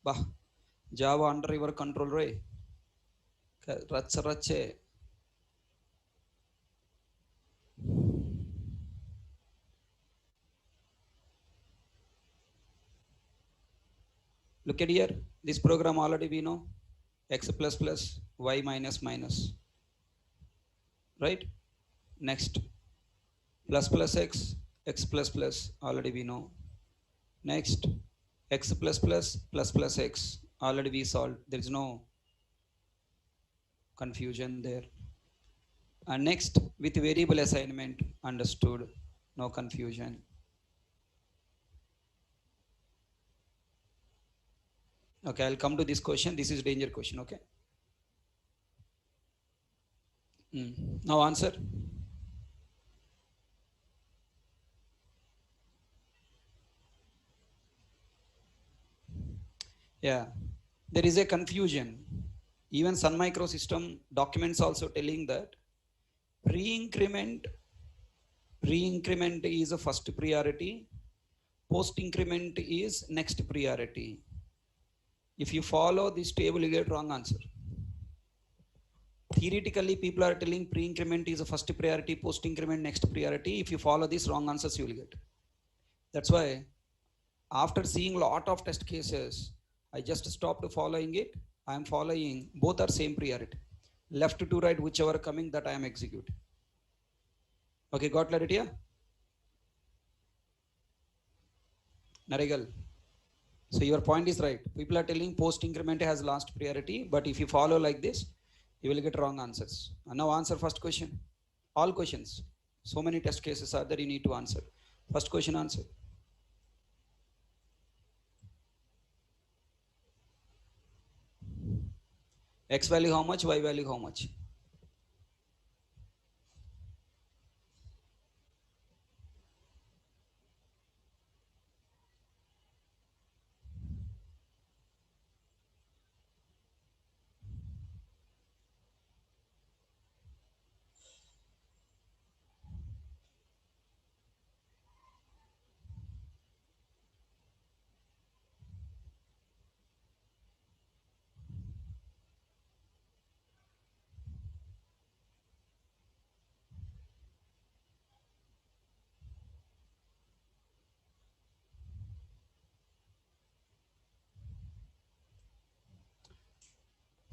bah, Java under your control, right? Rache. Look at here, this program already we know, x plus plus y minus minus, right? Next, plus plus x plus plus already we know. Next, x plus plus x already we solved, there is no confusion there. And next, with variable assignment, understood, no confusion. Okay, I'll come to this question. This is danger question, okay? Now answer. Yeah, there is a confusion. Even Sun Microsystem documents also telling that pre-increment is a first priority, post-increment is next priority. If you follow this table, you get wrong answer. Theoretically, people are telling pre-increment is a first priority, post-increment next priority. If you follow this, wrong answers you will get. That's why after seeing lot of test cases, I just stopped following it. I am following both are same priority. Left to right, whichever coming that I am executing. Okay, got clarity? Yeah? Narigal. So your point is right. People are telling post increment has last priority, but if you follow like this, you will get wrong answers. And now answer first question. All questions. So many test cases are there you need to answer. First question answer. X value how much, Y value how much?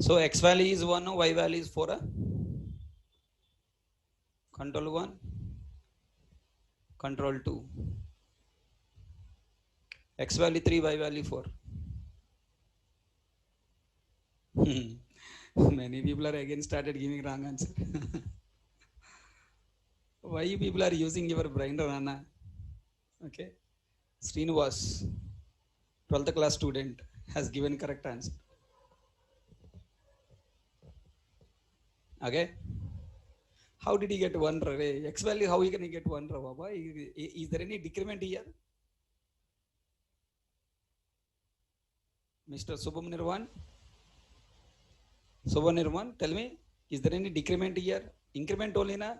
So X value is 1, Y value is 4. Control 1, control 2. X value 3, Y value 4. Many people are again started giving wrong answer. Why you people are using your brain, Rana? Okay. Srinivas, 12th class student, has given correct answer. Okay. How did he get 1? X value, how can he get 1? Baba? Is there any decrement here? Mr. Subham Nirvan? Subham Nirvan, tell me, is there any decrement here? Increment only na?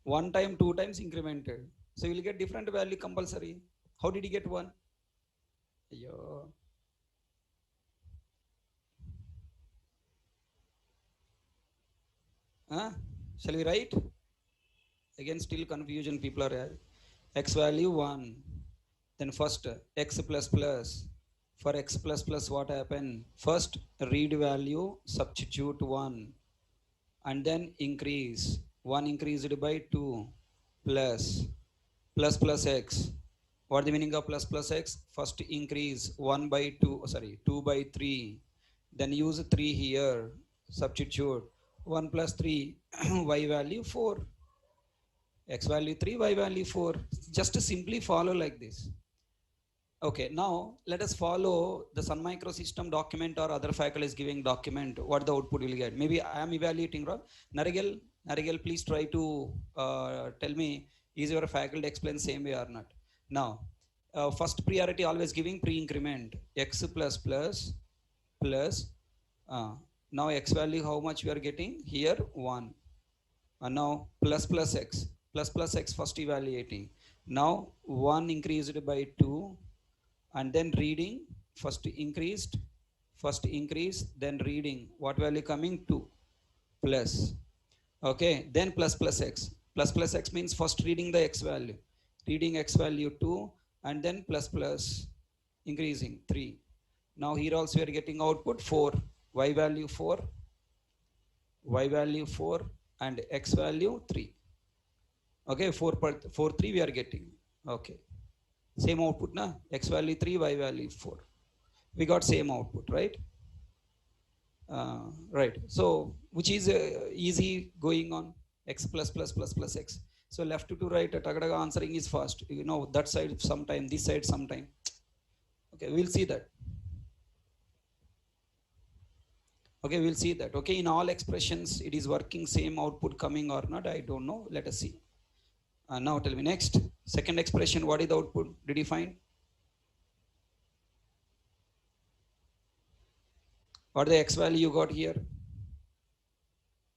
1 time, 2 times incremented. So you will get different value compulsory. How did he get 1? Ayyo. Huh? Shall we write? Again, still confusion people are x value 1. Then first x plus plus. For x plus plus what happened? First read value, substitute 1. And then increase. 1 increased by 2 plus plus x. What the meaning of plus x? First increase 1 by 2, 2 by 3. Then use 3 here. Substitute 1 plus 3, y value 4. X value 3, y value 4. Just simply follow like this. Okay, now let us follow the Sun Microsystem document or other faculty is giving document, what the output will get. Maybe I am evaluating wrong. Narigal, please try to tell me, is your faculty explain same way or not? Now, first priority always giving pre-increment, x plus plus plus, now x value how much we are getting? Here 1. And now plus x first evaluating. Now 1 increased by 2. And then reading, first increase, then reading, what value coming? 2 plus. Okay, then plus x means first reading the x value, reading x value 2, and then plus increasing 3. Now here also we are getting output 4, y value 4, y value 4 and x value 3. Okay, 4 3 we are getting. Okay, same output na, x value 3, y value 4. We got same output, right? Right. So which is easy going on, x plus plus plus plus x. So left to right, tagadaga answering is fast. You know that side sometime, this side sometime. Okay, we'll see that. Okay, we'll see that. Okay, in all expressions it is working, same output coming or not, I don't know. Let us see. Now tell me next, second expression, what is the output? Did you find? What the x value you got here?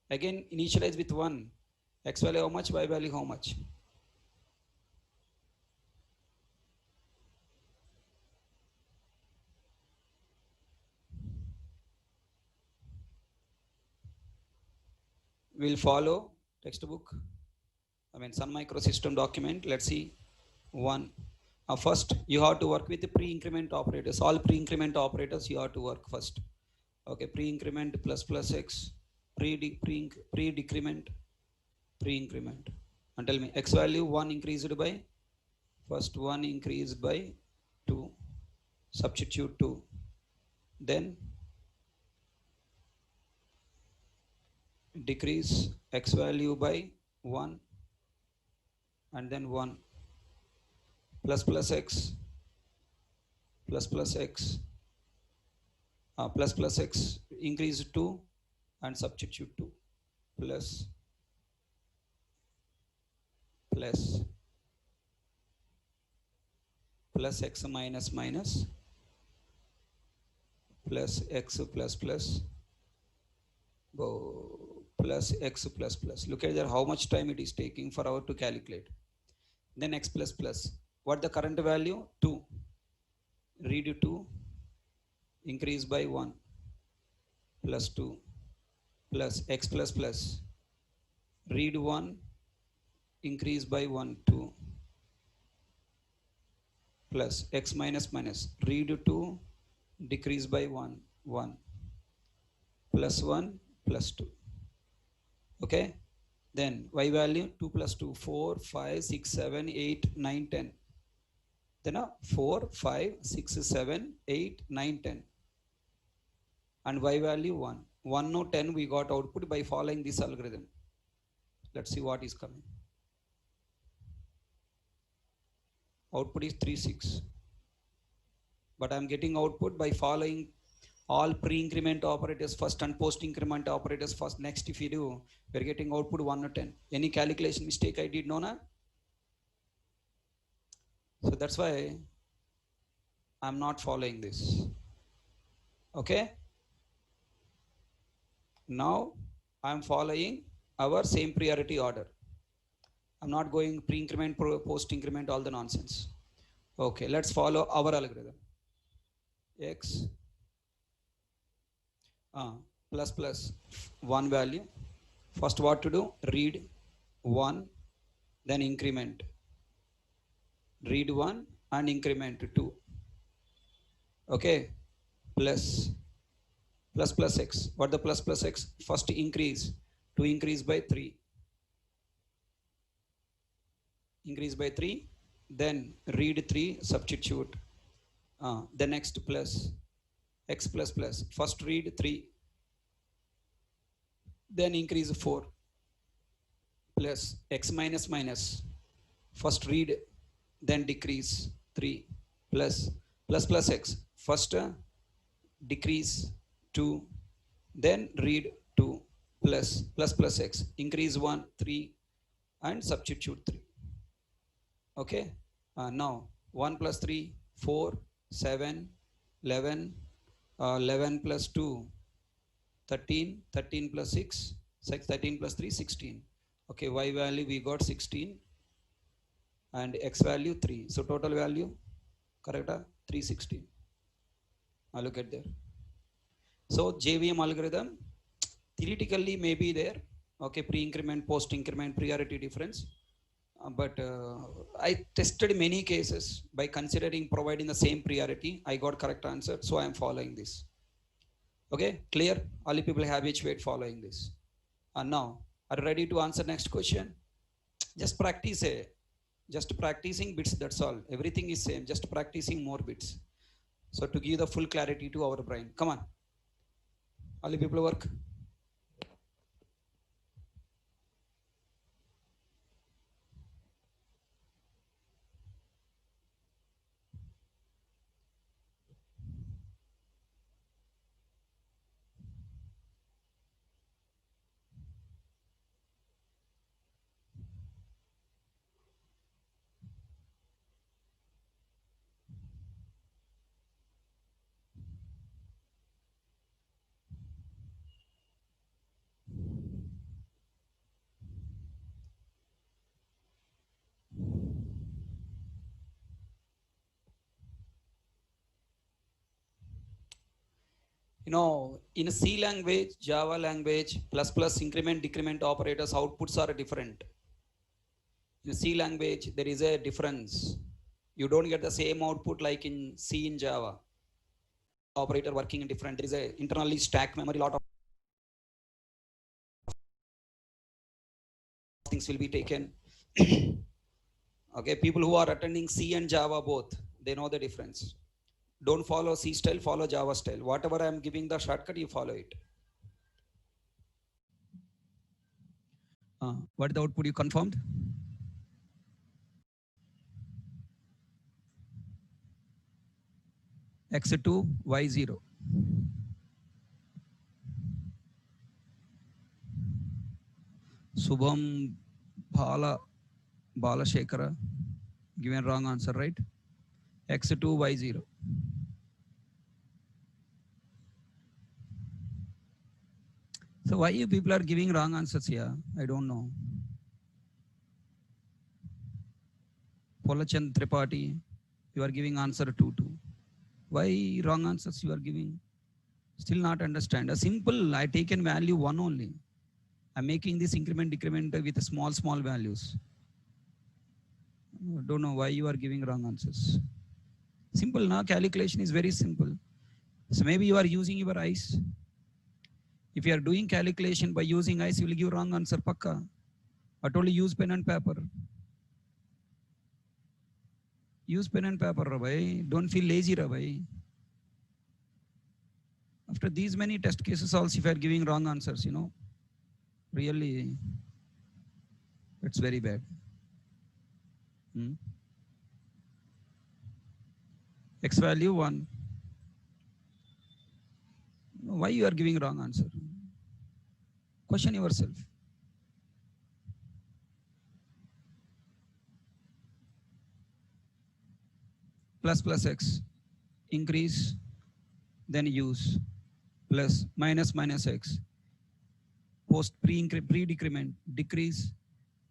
Again initialize with 1. X value how much, y value how much? We'll follow textbook, I mean Sun Microsystem document. Let's see. 1. First you have to work with the pre-increment operators. All pre-increment operators you have to work first. Okay, pre-increment plus plus x, pre-decrement, pre-increment. And tell me x value 1 increased by, first 1 increased by 2, substitute 2, then decrease x value by 1 and then 1, plus plus x, plus plus x, plus plus x, increase 2 and substitute 2, plus plus plus x minus minus plus x plus plus plus x plus plus. Look at there how much time it is taking for our to calculate. Then x plus plus, what the current value? 2, read 2, increase by 1, plus 2, plus x plus plus, read 1, increase by 1, 2, plus x minus minus, read 2, decrease by 1, 1, plus 1, plus 2. Okay, then y value 2 plus 2, 4, 5, 6, 7, 8, 9, 10. Then 4, 5, 6, 7, 8, 9, 10. And y value 1. 1 no 10 we got output by following this algorithm. Let's see what is coming. Output is 3, 6. But I'm getting output by following all pre-increment operators first and post-increment operators first. Next, if you do, we're getting output 1 or 10. Any calculation mistake I did, no? Na? So that's why I'm not following this. Okay? Now I'm following our same priority order. I'm not going pre-increment, post-increment, all the nonsense. Okay, let's follow our algorithm. X plus plus 1 value. First what to do? Read 1, then increment. Read 1 and increment 2. Okay, plus plus x. What the plus plus x? First increase, to increase by 3. Increase by 3, then read 3, substitute. The next plus x plus plus. First read 3, then increase 4, plus x minus minus. First read, then decrease 3, plus plus x. First decrease 2, then read 2, plus plus x. Increase 1, 3 and substitute 3. Okay, now 1 plus 3, 4, 7, 11, 11 plus 2, 13, 13 plus 6, 13 plus 3, 16. Okay, y value we got 16 and x value 3. So total value, correct? 316. Look at there. So JVM algorithm theoretically may be there. Okay, pre-increment, post-increment, priority difference. But I tested many cases by considering providing the same priority. I got correct answer, so I am following this. Okay, clear? All people have each weight following this. And now, are you ready to answer next question? Just practice. Just practicing bits. That's all. Everything is same. Just practicing more bits. So to give the full clarity to our brain. Come on. All the people work. In C language, Java language, plus plus increment decrement operators outputs are different. In C language, there is a difference. You don't get the same output like in C in Java. Operator working in different. There is a internally stack memory, lot of things will be taken. Okay, people who are attending C and Java both, they know the difference. Don't follow C style, follow Java style. Whatever I am giving the shortcut, you follow it. What is the output you confirmed? X2, Y0. Subham Balashekara, given wrong answer, right? X2, Y0. So why you people are giving wrong answers here? I don't know. Polachand Tripathi, you are giving answer 2, 2. Why wrong answers you are giving? Still not understand. A simple, I taken value 1 only. I'm making this increment decrement with small values. Don't know why you are giving wrong answers. Simple, now calculation is very simple. So maybe you are using your eyes. If you are doing calculation by using eyes, you will give wrong answer pakka. But only use pen and paper. Use pen and paper, Rabai. Don't feel lazy, Rabai. After these many test cases also, if you are giving wrong answers, really, it's very bad. X value 1. Why you are giving wrong answer? Question yourself. Plus X. Increase, then use. Plus minus X. Post pre-decrement, decrease,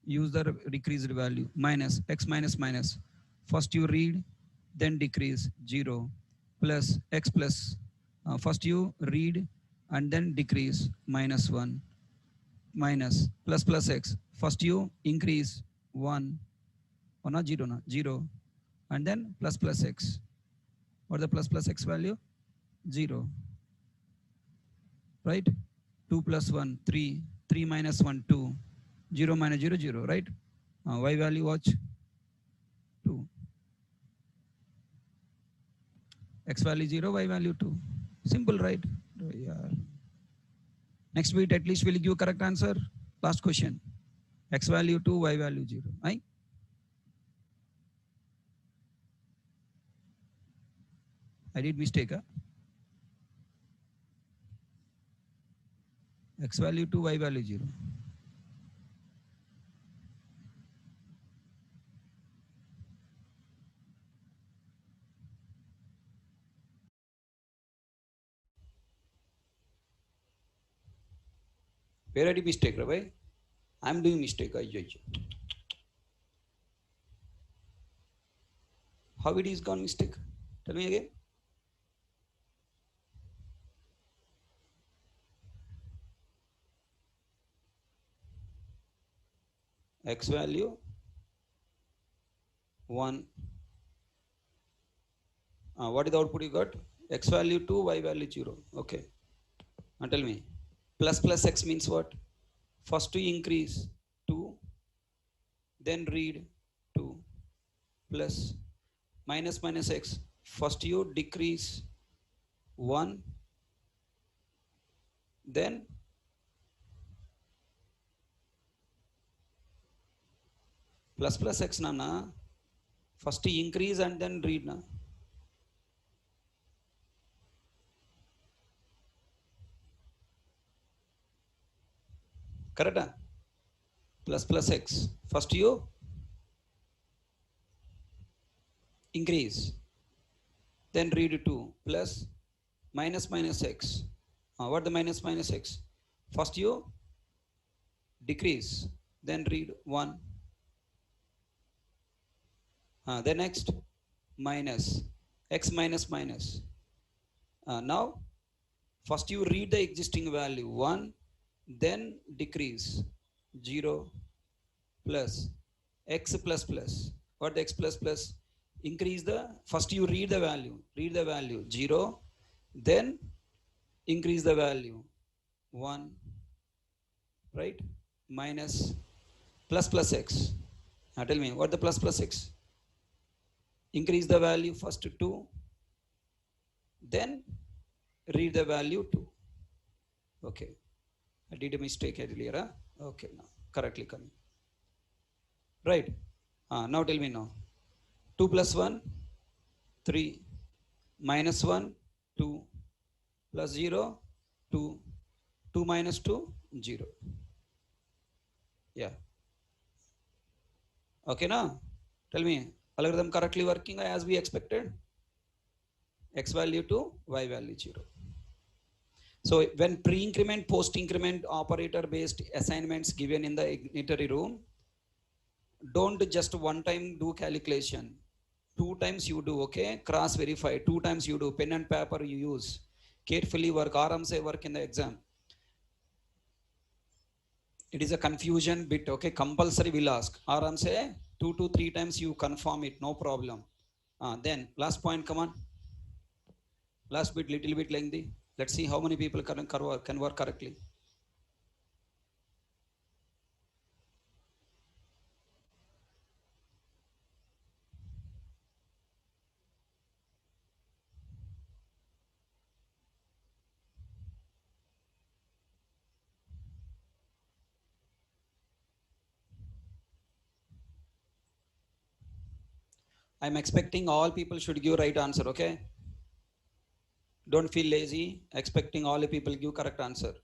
use the decreased value. Minus X minus. First you read, then decrease 0. Plus X plus. First you read and then decrease -1. Minus plus X. First you increase 1. Or not 0, no, 0. And then plus X. What the plus X value? 0. Right? 2 plus 1, 3. 3 minus 1, 2. 0 minus 0, 0, right? Y value watch? 2. X value 0, Y value 2. Simple, right? Yeah. Next bit at least will give correct answer. Last question. X value 2, Y value 0. Right? I did mistake. Huh? X value 2, Y value 0. Where I did mistake, right? I'm doing mistake. How it is gone mistake? Tell me again. X value 1. What is the output you got? X value 2, Y value 0. Okay. Now tell me. Plus X means what? First you increase 2, then read 2, plus minus X. First you decrease 1, then plus X nana. First you increase and then read na. Correct? Plus X. First you increase, then read 2, plus minus X. What the minus X? First you decrease, then read 1. Then next minus X minus. Now first you read the existing value 1, then decrease 0, plus X plus. What the X plus? Increase the, first you read the value 0, then increase the value 1, right? Minus plus X. Now tell me, what the plus X? Increase the value first to 2, then read the value 2. Okay. I did a mistake earlier. Huh? Okay, now correctly coming. Right. Now tell me now. 2 plus 1, 3. Minus 1, 2. Plus 0, 2. 2 minus 2, 0. Yeah. Okay, now tell me, algorithm correctly working as we expected? X value 2, Y value 0. So when pre-increment, post-increment operator based assignments given in the ignitary room, don't just one time do calculation. 2 times you do, okay? Cross verify. 2 times you do. Pen and paper you use. Carefully work. Aram se work in the exam. It is a confusion bit, okay? Compulsory will ask. Aram se 2 to 3 times you confirm it, no problem. Then last point, come on. Last bit, little bit lengthy. Let's see how many people can work correctly. I'm expecting all people should give right answer, okay? Don't feel lazy. Expecting all the people give correct answer.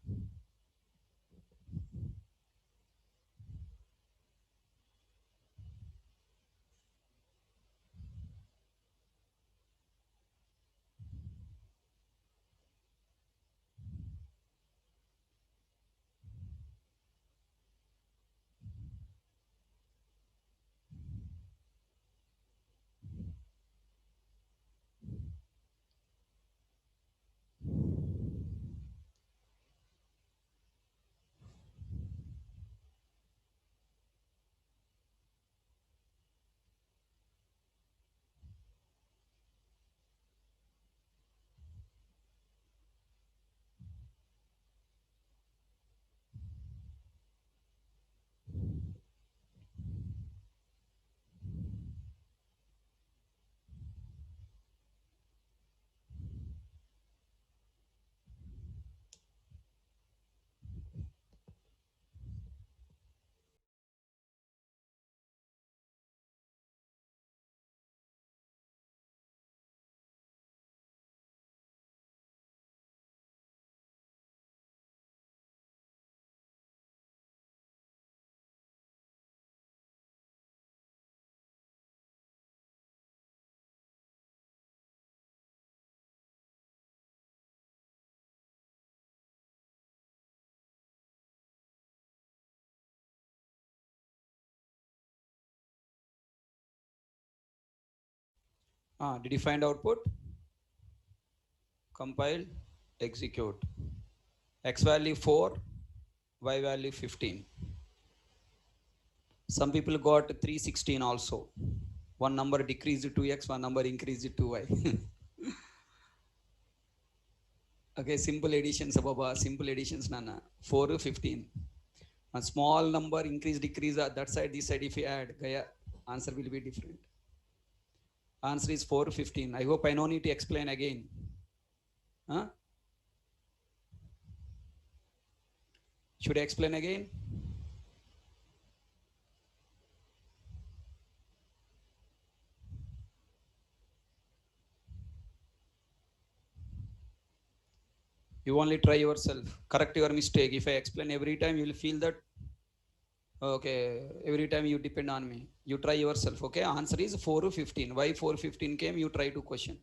Did you find output? Compile, execute. X value 4, Y value 15. Some people got 316 also. One number decreased to x, one number increased to y. Okay, simple additions, Baba, simple additions, Nana. 4 to 15. A small number increase, decrease, that side, this side, if you add, Gaya, answer will be different. Answer is 4 to 15. I hope I no need to explain again. Huh? Should I explain again? You only try yourself. Correct your mistake. If I explain every time, you will feel that, okay, every time you depend on me. You try yourself. Okay, answer is 4 to 15. Why 4 to 15 came? You try to question.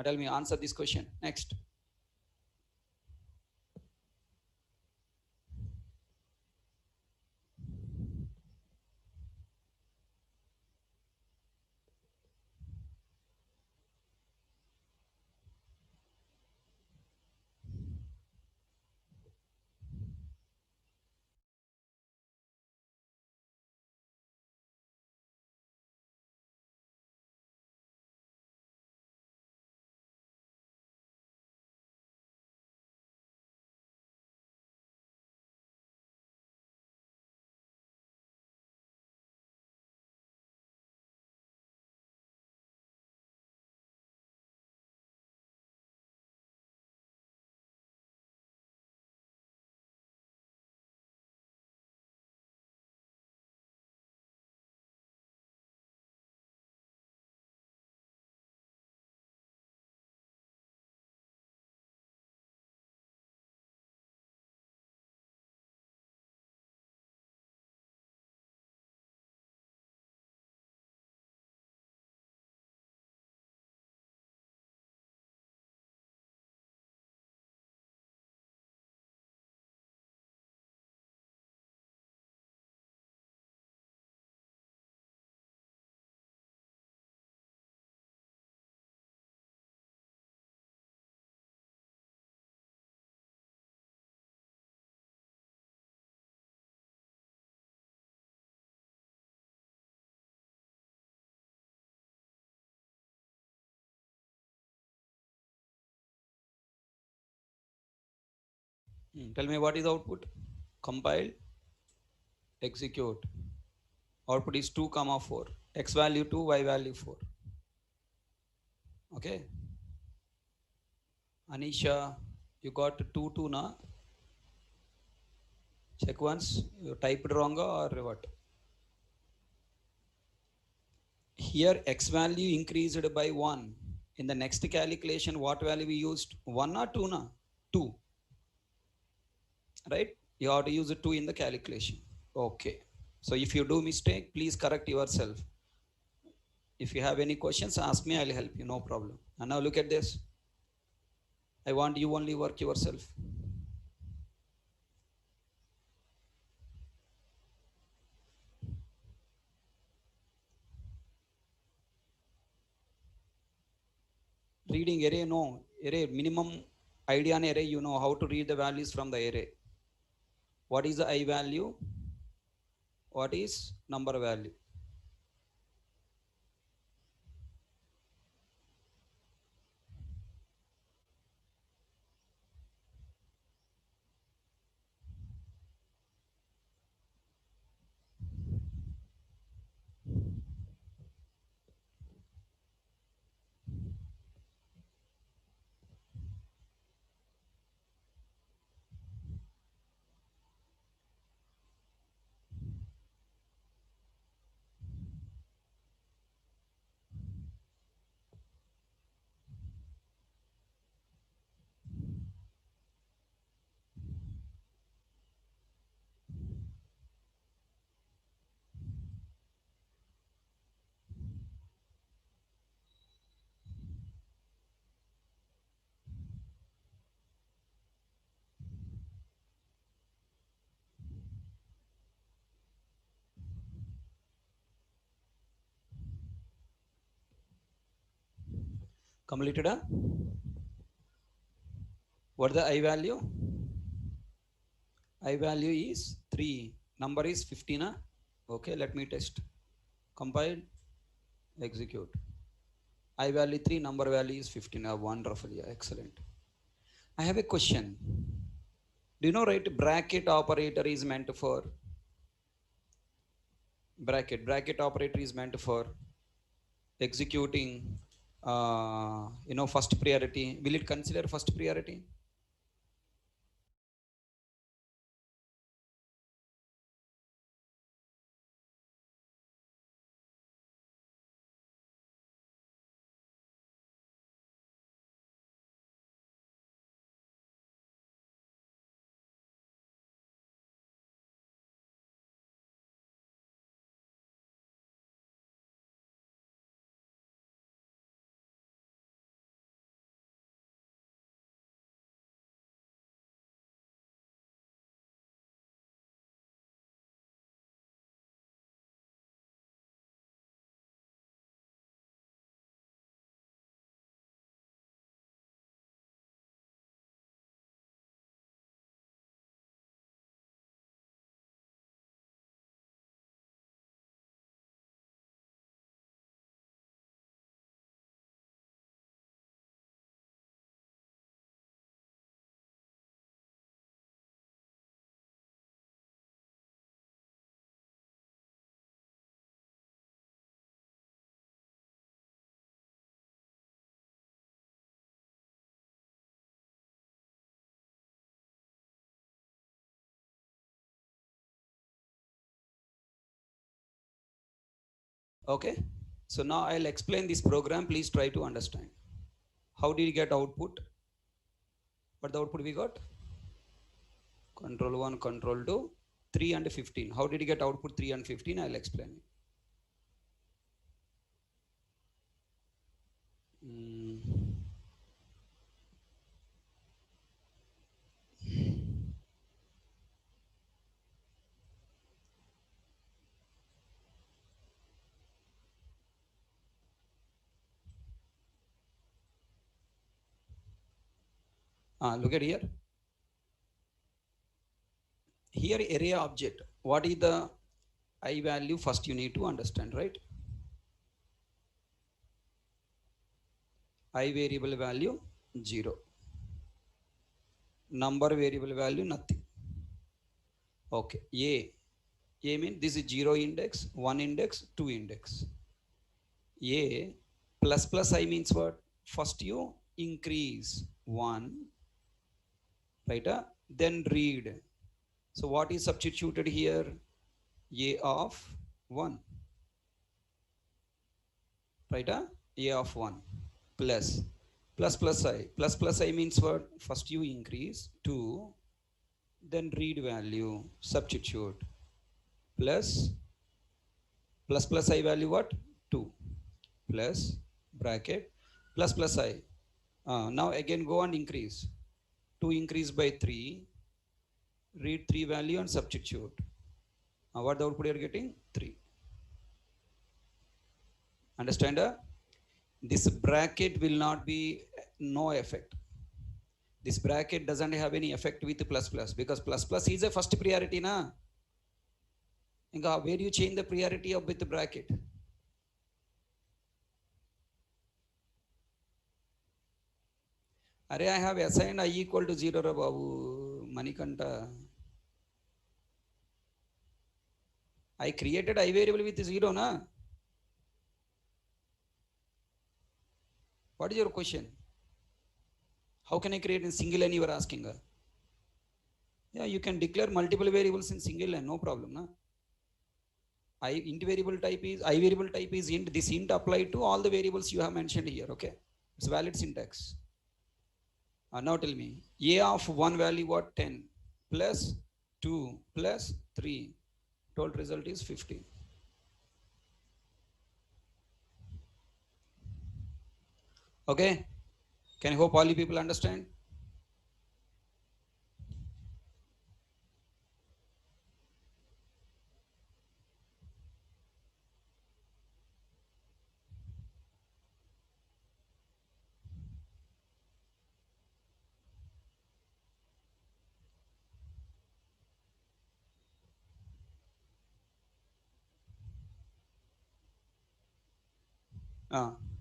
Tell me, answer this question. Next. Tell me what is output? Compile, execute. Output is 2 comma 4. X value 2, y value 4. Okay. Anisha, you got 2 2 na? Check once. You typed wrong or what? Here x value increased by 1. In the next calculation, what value we used? 1 or 2 na? 2. Right? You have to use 2 in the calculation. Okay. So if you do mistake, please correct yourself. If you have any questions, ask me, I'll help you, no problem. And now look at this. I want you only work yourself. Reading array, no. Array, minimum idea on array, you know how to read the values from the array. What is the I value? What is number value? Completed? Huh? What is the I value? I value is 3. Number is 15. Huh? Okay, let me test. Compile. execute. I value 3, number value is 15. Wonderful, yeah, excellent. I have a question. Do you know, right, bracket operator is meant for bracket operator is meant for executing first priority. Will it consider first priority? Okay. So now I'll explain this program. Please try to understand. How did you get output? What the output we got? Control 1, control 2, 3 and 15. How did you get output 3 and 15? I'll explain. Mm. Look at here. Here array object. What is the I value? First you need to understand, right? I variable value 0. Number variable value nothing. Okay. A means this is 0 index, 1 index, 2 index. A plus plus I means what? First you increase 1, right? Then read. So what is substituted here? A of 1, right? A of 1 plus plus I means what? First you increase 2, then read value, substitute, plus plus I value what? 2 plus bracket plus I. Now again go and increase. 2 increase by 3, read 3 value and substitute. What the output you are getting? 3. Understand? This bracket will not be no effect. This bracket doesn't have any effect with plus plus because plus plus is a first priority na. Inga where you change the priority of with the bracket? Array I have assigned I equal to 0 ra babu Manikanta. I created I variable with 0 na. What is your question? How can I create in single line you are asking? Yeah, you can declare multiple variables in single line, no problem. Na? Int variable type is I variable type is int. This int apply to all the variables you have mentioned here. Okay, it's valid syntax. Now tell me, a of 1 value what? 10 plus 2 plus 3. Total result is 50. Okay, can I hope all you people understand?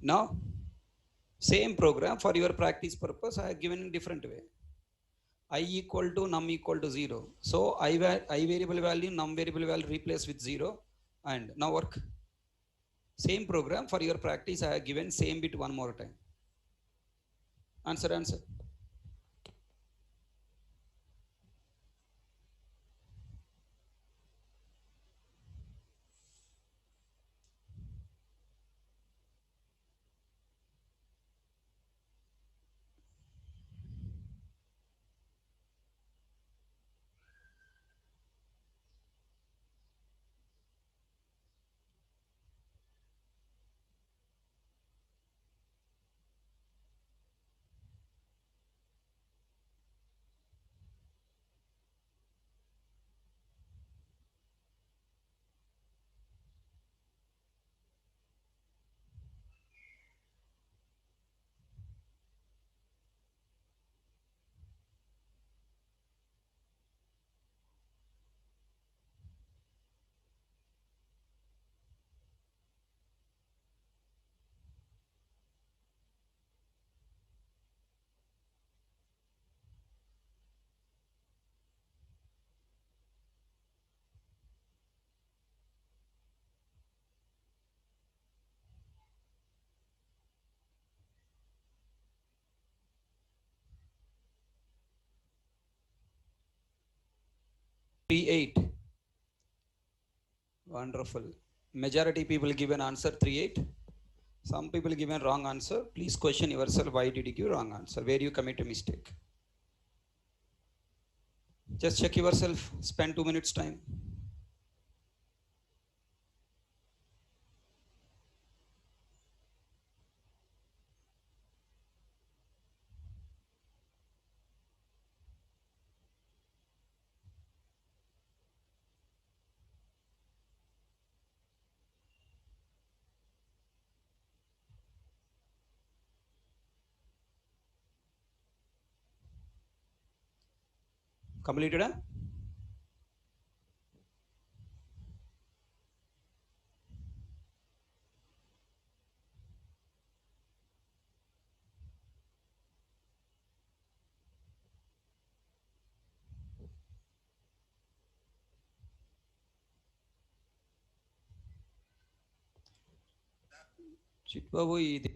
Now same program for your practice purpose I have given in different way. I equal to num equal to 0. So I variable value num variable value replace with 0 and now work. Same program for your practice I have given same bit one more time. Answer. Three 8. Wonderful. Majority people give an answer 3 8. Some people give a wrong answer. Please question yourself, why did you give wrong answer? Where you commit a mistake? Just check yourself. Spend 2 minutes time. Completed? Huh? Chitbabu, ఇది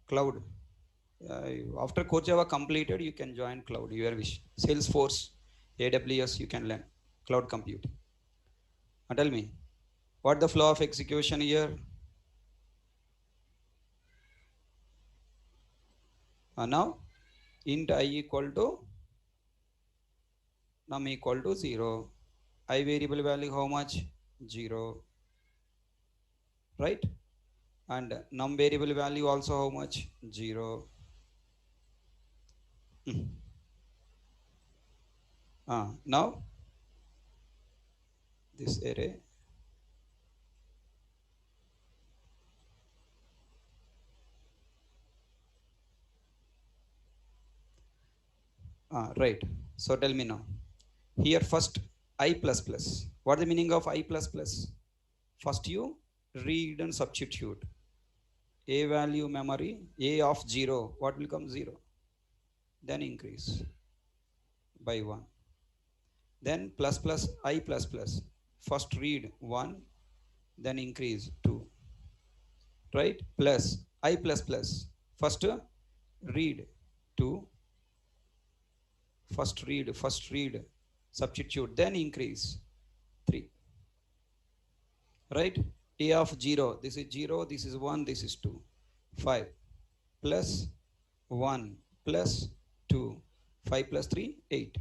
cloud. After Core Java completed, you can join cloud. Your wish. Salesforce, AWS, you can learn cloud computing. Tell me, what the flow of execution here? Now, int I equal to num equal to 0. I variable value how much? 0. Right? And num variable value also how much? 0. Now this array right. So tell me now. Here first I plus plus. What is the meaning of I plus plus? First you read and substitute. A value memory, A of 0, what will come? 0. Then increase by 1. Then plus plus I plus plus. First read 1, then increase 2. Right? Plus I plus plus. First read 2. First read, substitute, then increase 3. right? T of 0, this is 0, this is 1, this is 2. 5 plus 1 plus 2. 5 plus 3, 8.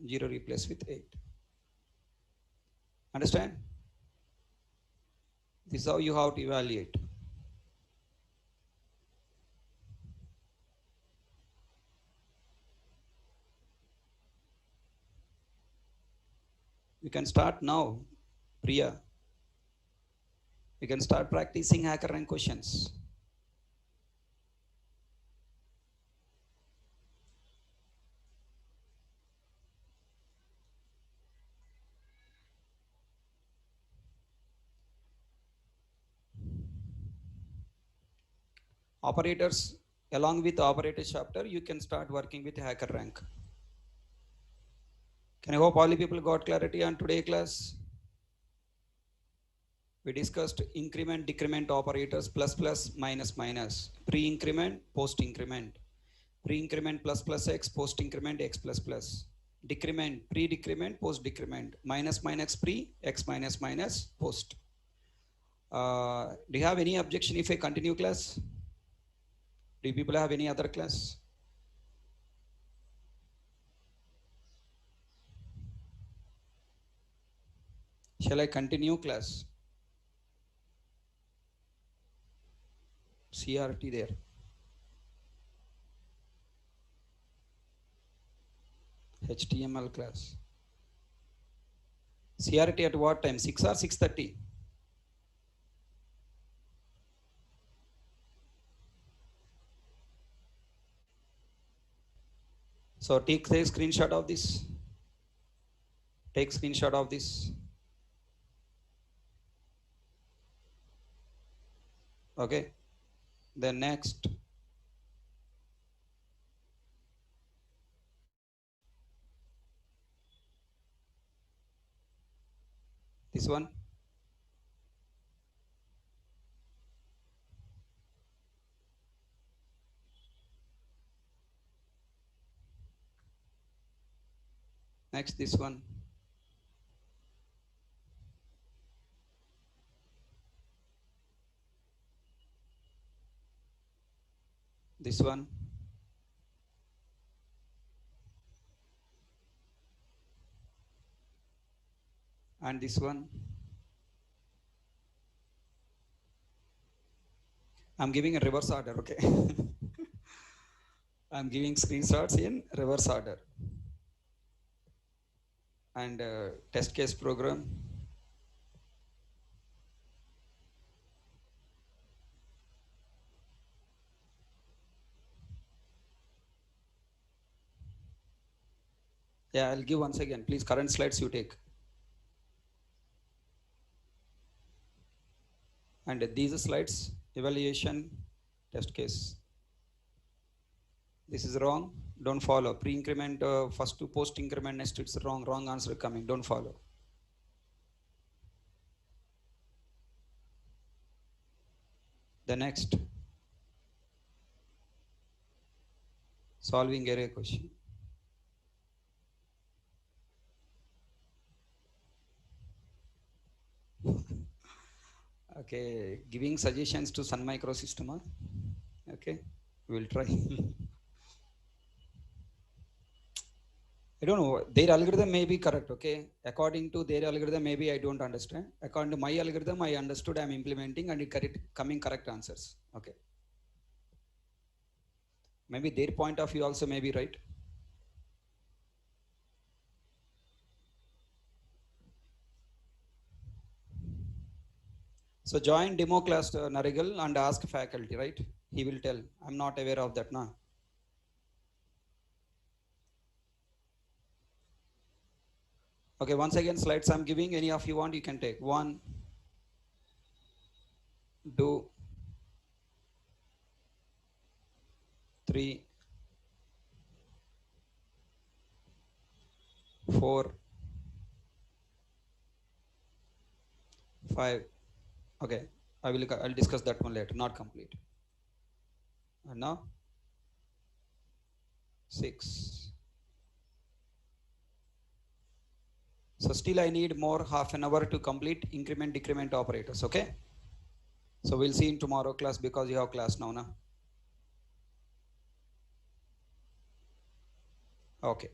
0 replace with 8. Understand? This is how you have to evaluate. You can start now, Priya. You can start practicing HackerRank questions. Operators, along with operators chapter, you can start working with HackerRank. Can I hope all you people got clarity on today class? We discussed increment, decrement operators, plus, plus, minus, minus, pre-increment, post-increment, pre-increment plus plus x, post-increment x plus plus, decrement, pre-decrement, post-decrement, minus minus pre, x minus minus post. Do you have any objection if I continue class? Do you people have any other class? Shall I continue class? CRT there. HTML class. CRT at what time? 6 or 6:30? So take a screenshot of this. Take screenshot of this. Okay. Then next. This one. Next, this one. This one. And this one. I'm giving a reverse order, okay? I'm giving screenshots in reverse order. And test case program. Yeah, I'll give once again. Please, current slides you take. And these slides, evaluation, test case. This is wrong. Don't follow. Pre-increment, first to post-increment, next it's wrong. Wrong answer coming. Don't follow. The next. Solving array question. Okay, giving suggestions to Sun Microsystem. Huh? Okay, we'll try. I don't know. Their algorithm may be correct. Okay, according to their algorithm, maybe I don't understand. According to my algorithm, I understood. I'm implementing, and it correct coming correct answers. Okay. Maybe their point of view also may be right. So join demo class, Narigal, and ask faculty, right? He will tell. I'm not aware of that now. Okay, once again, slides I'm giving. Any of you want, you can take. 1, 2, 3, 4, 5. Okay, I'll discuss that one later. Not complete. And now 6, So still I need more half an hour to complete increment decrement operators. Okay, so we'll see in tomorrow class because you have class now na. Okay.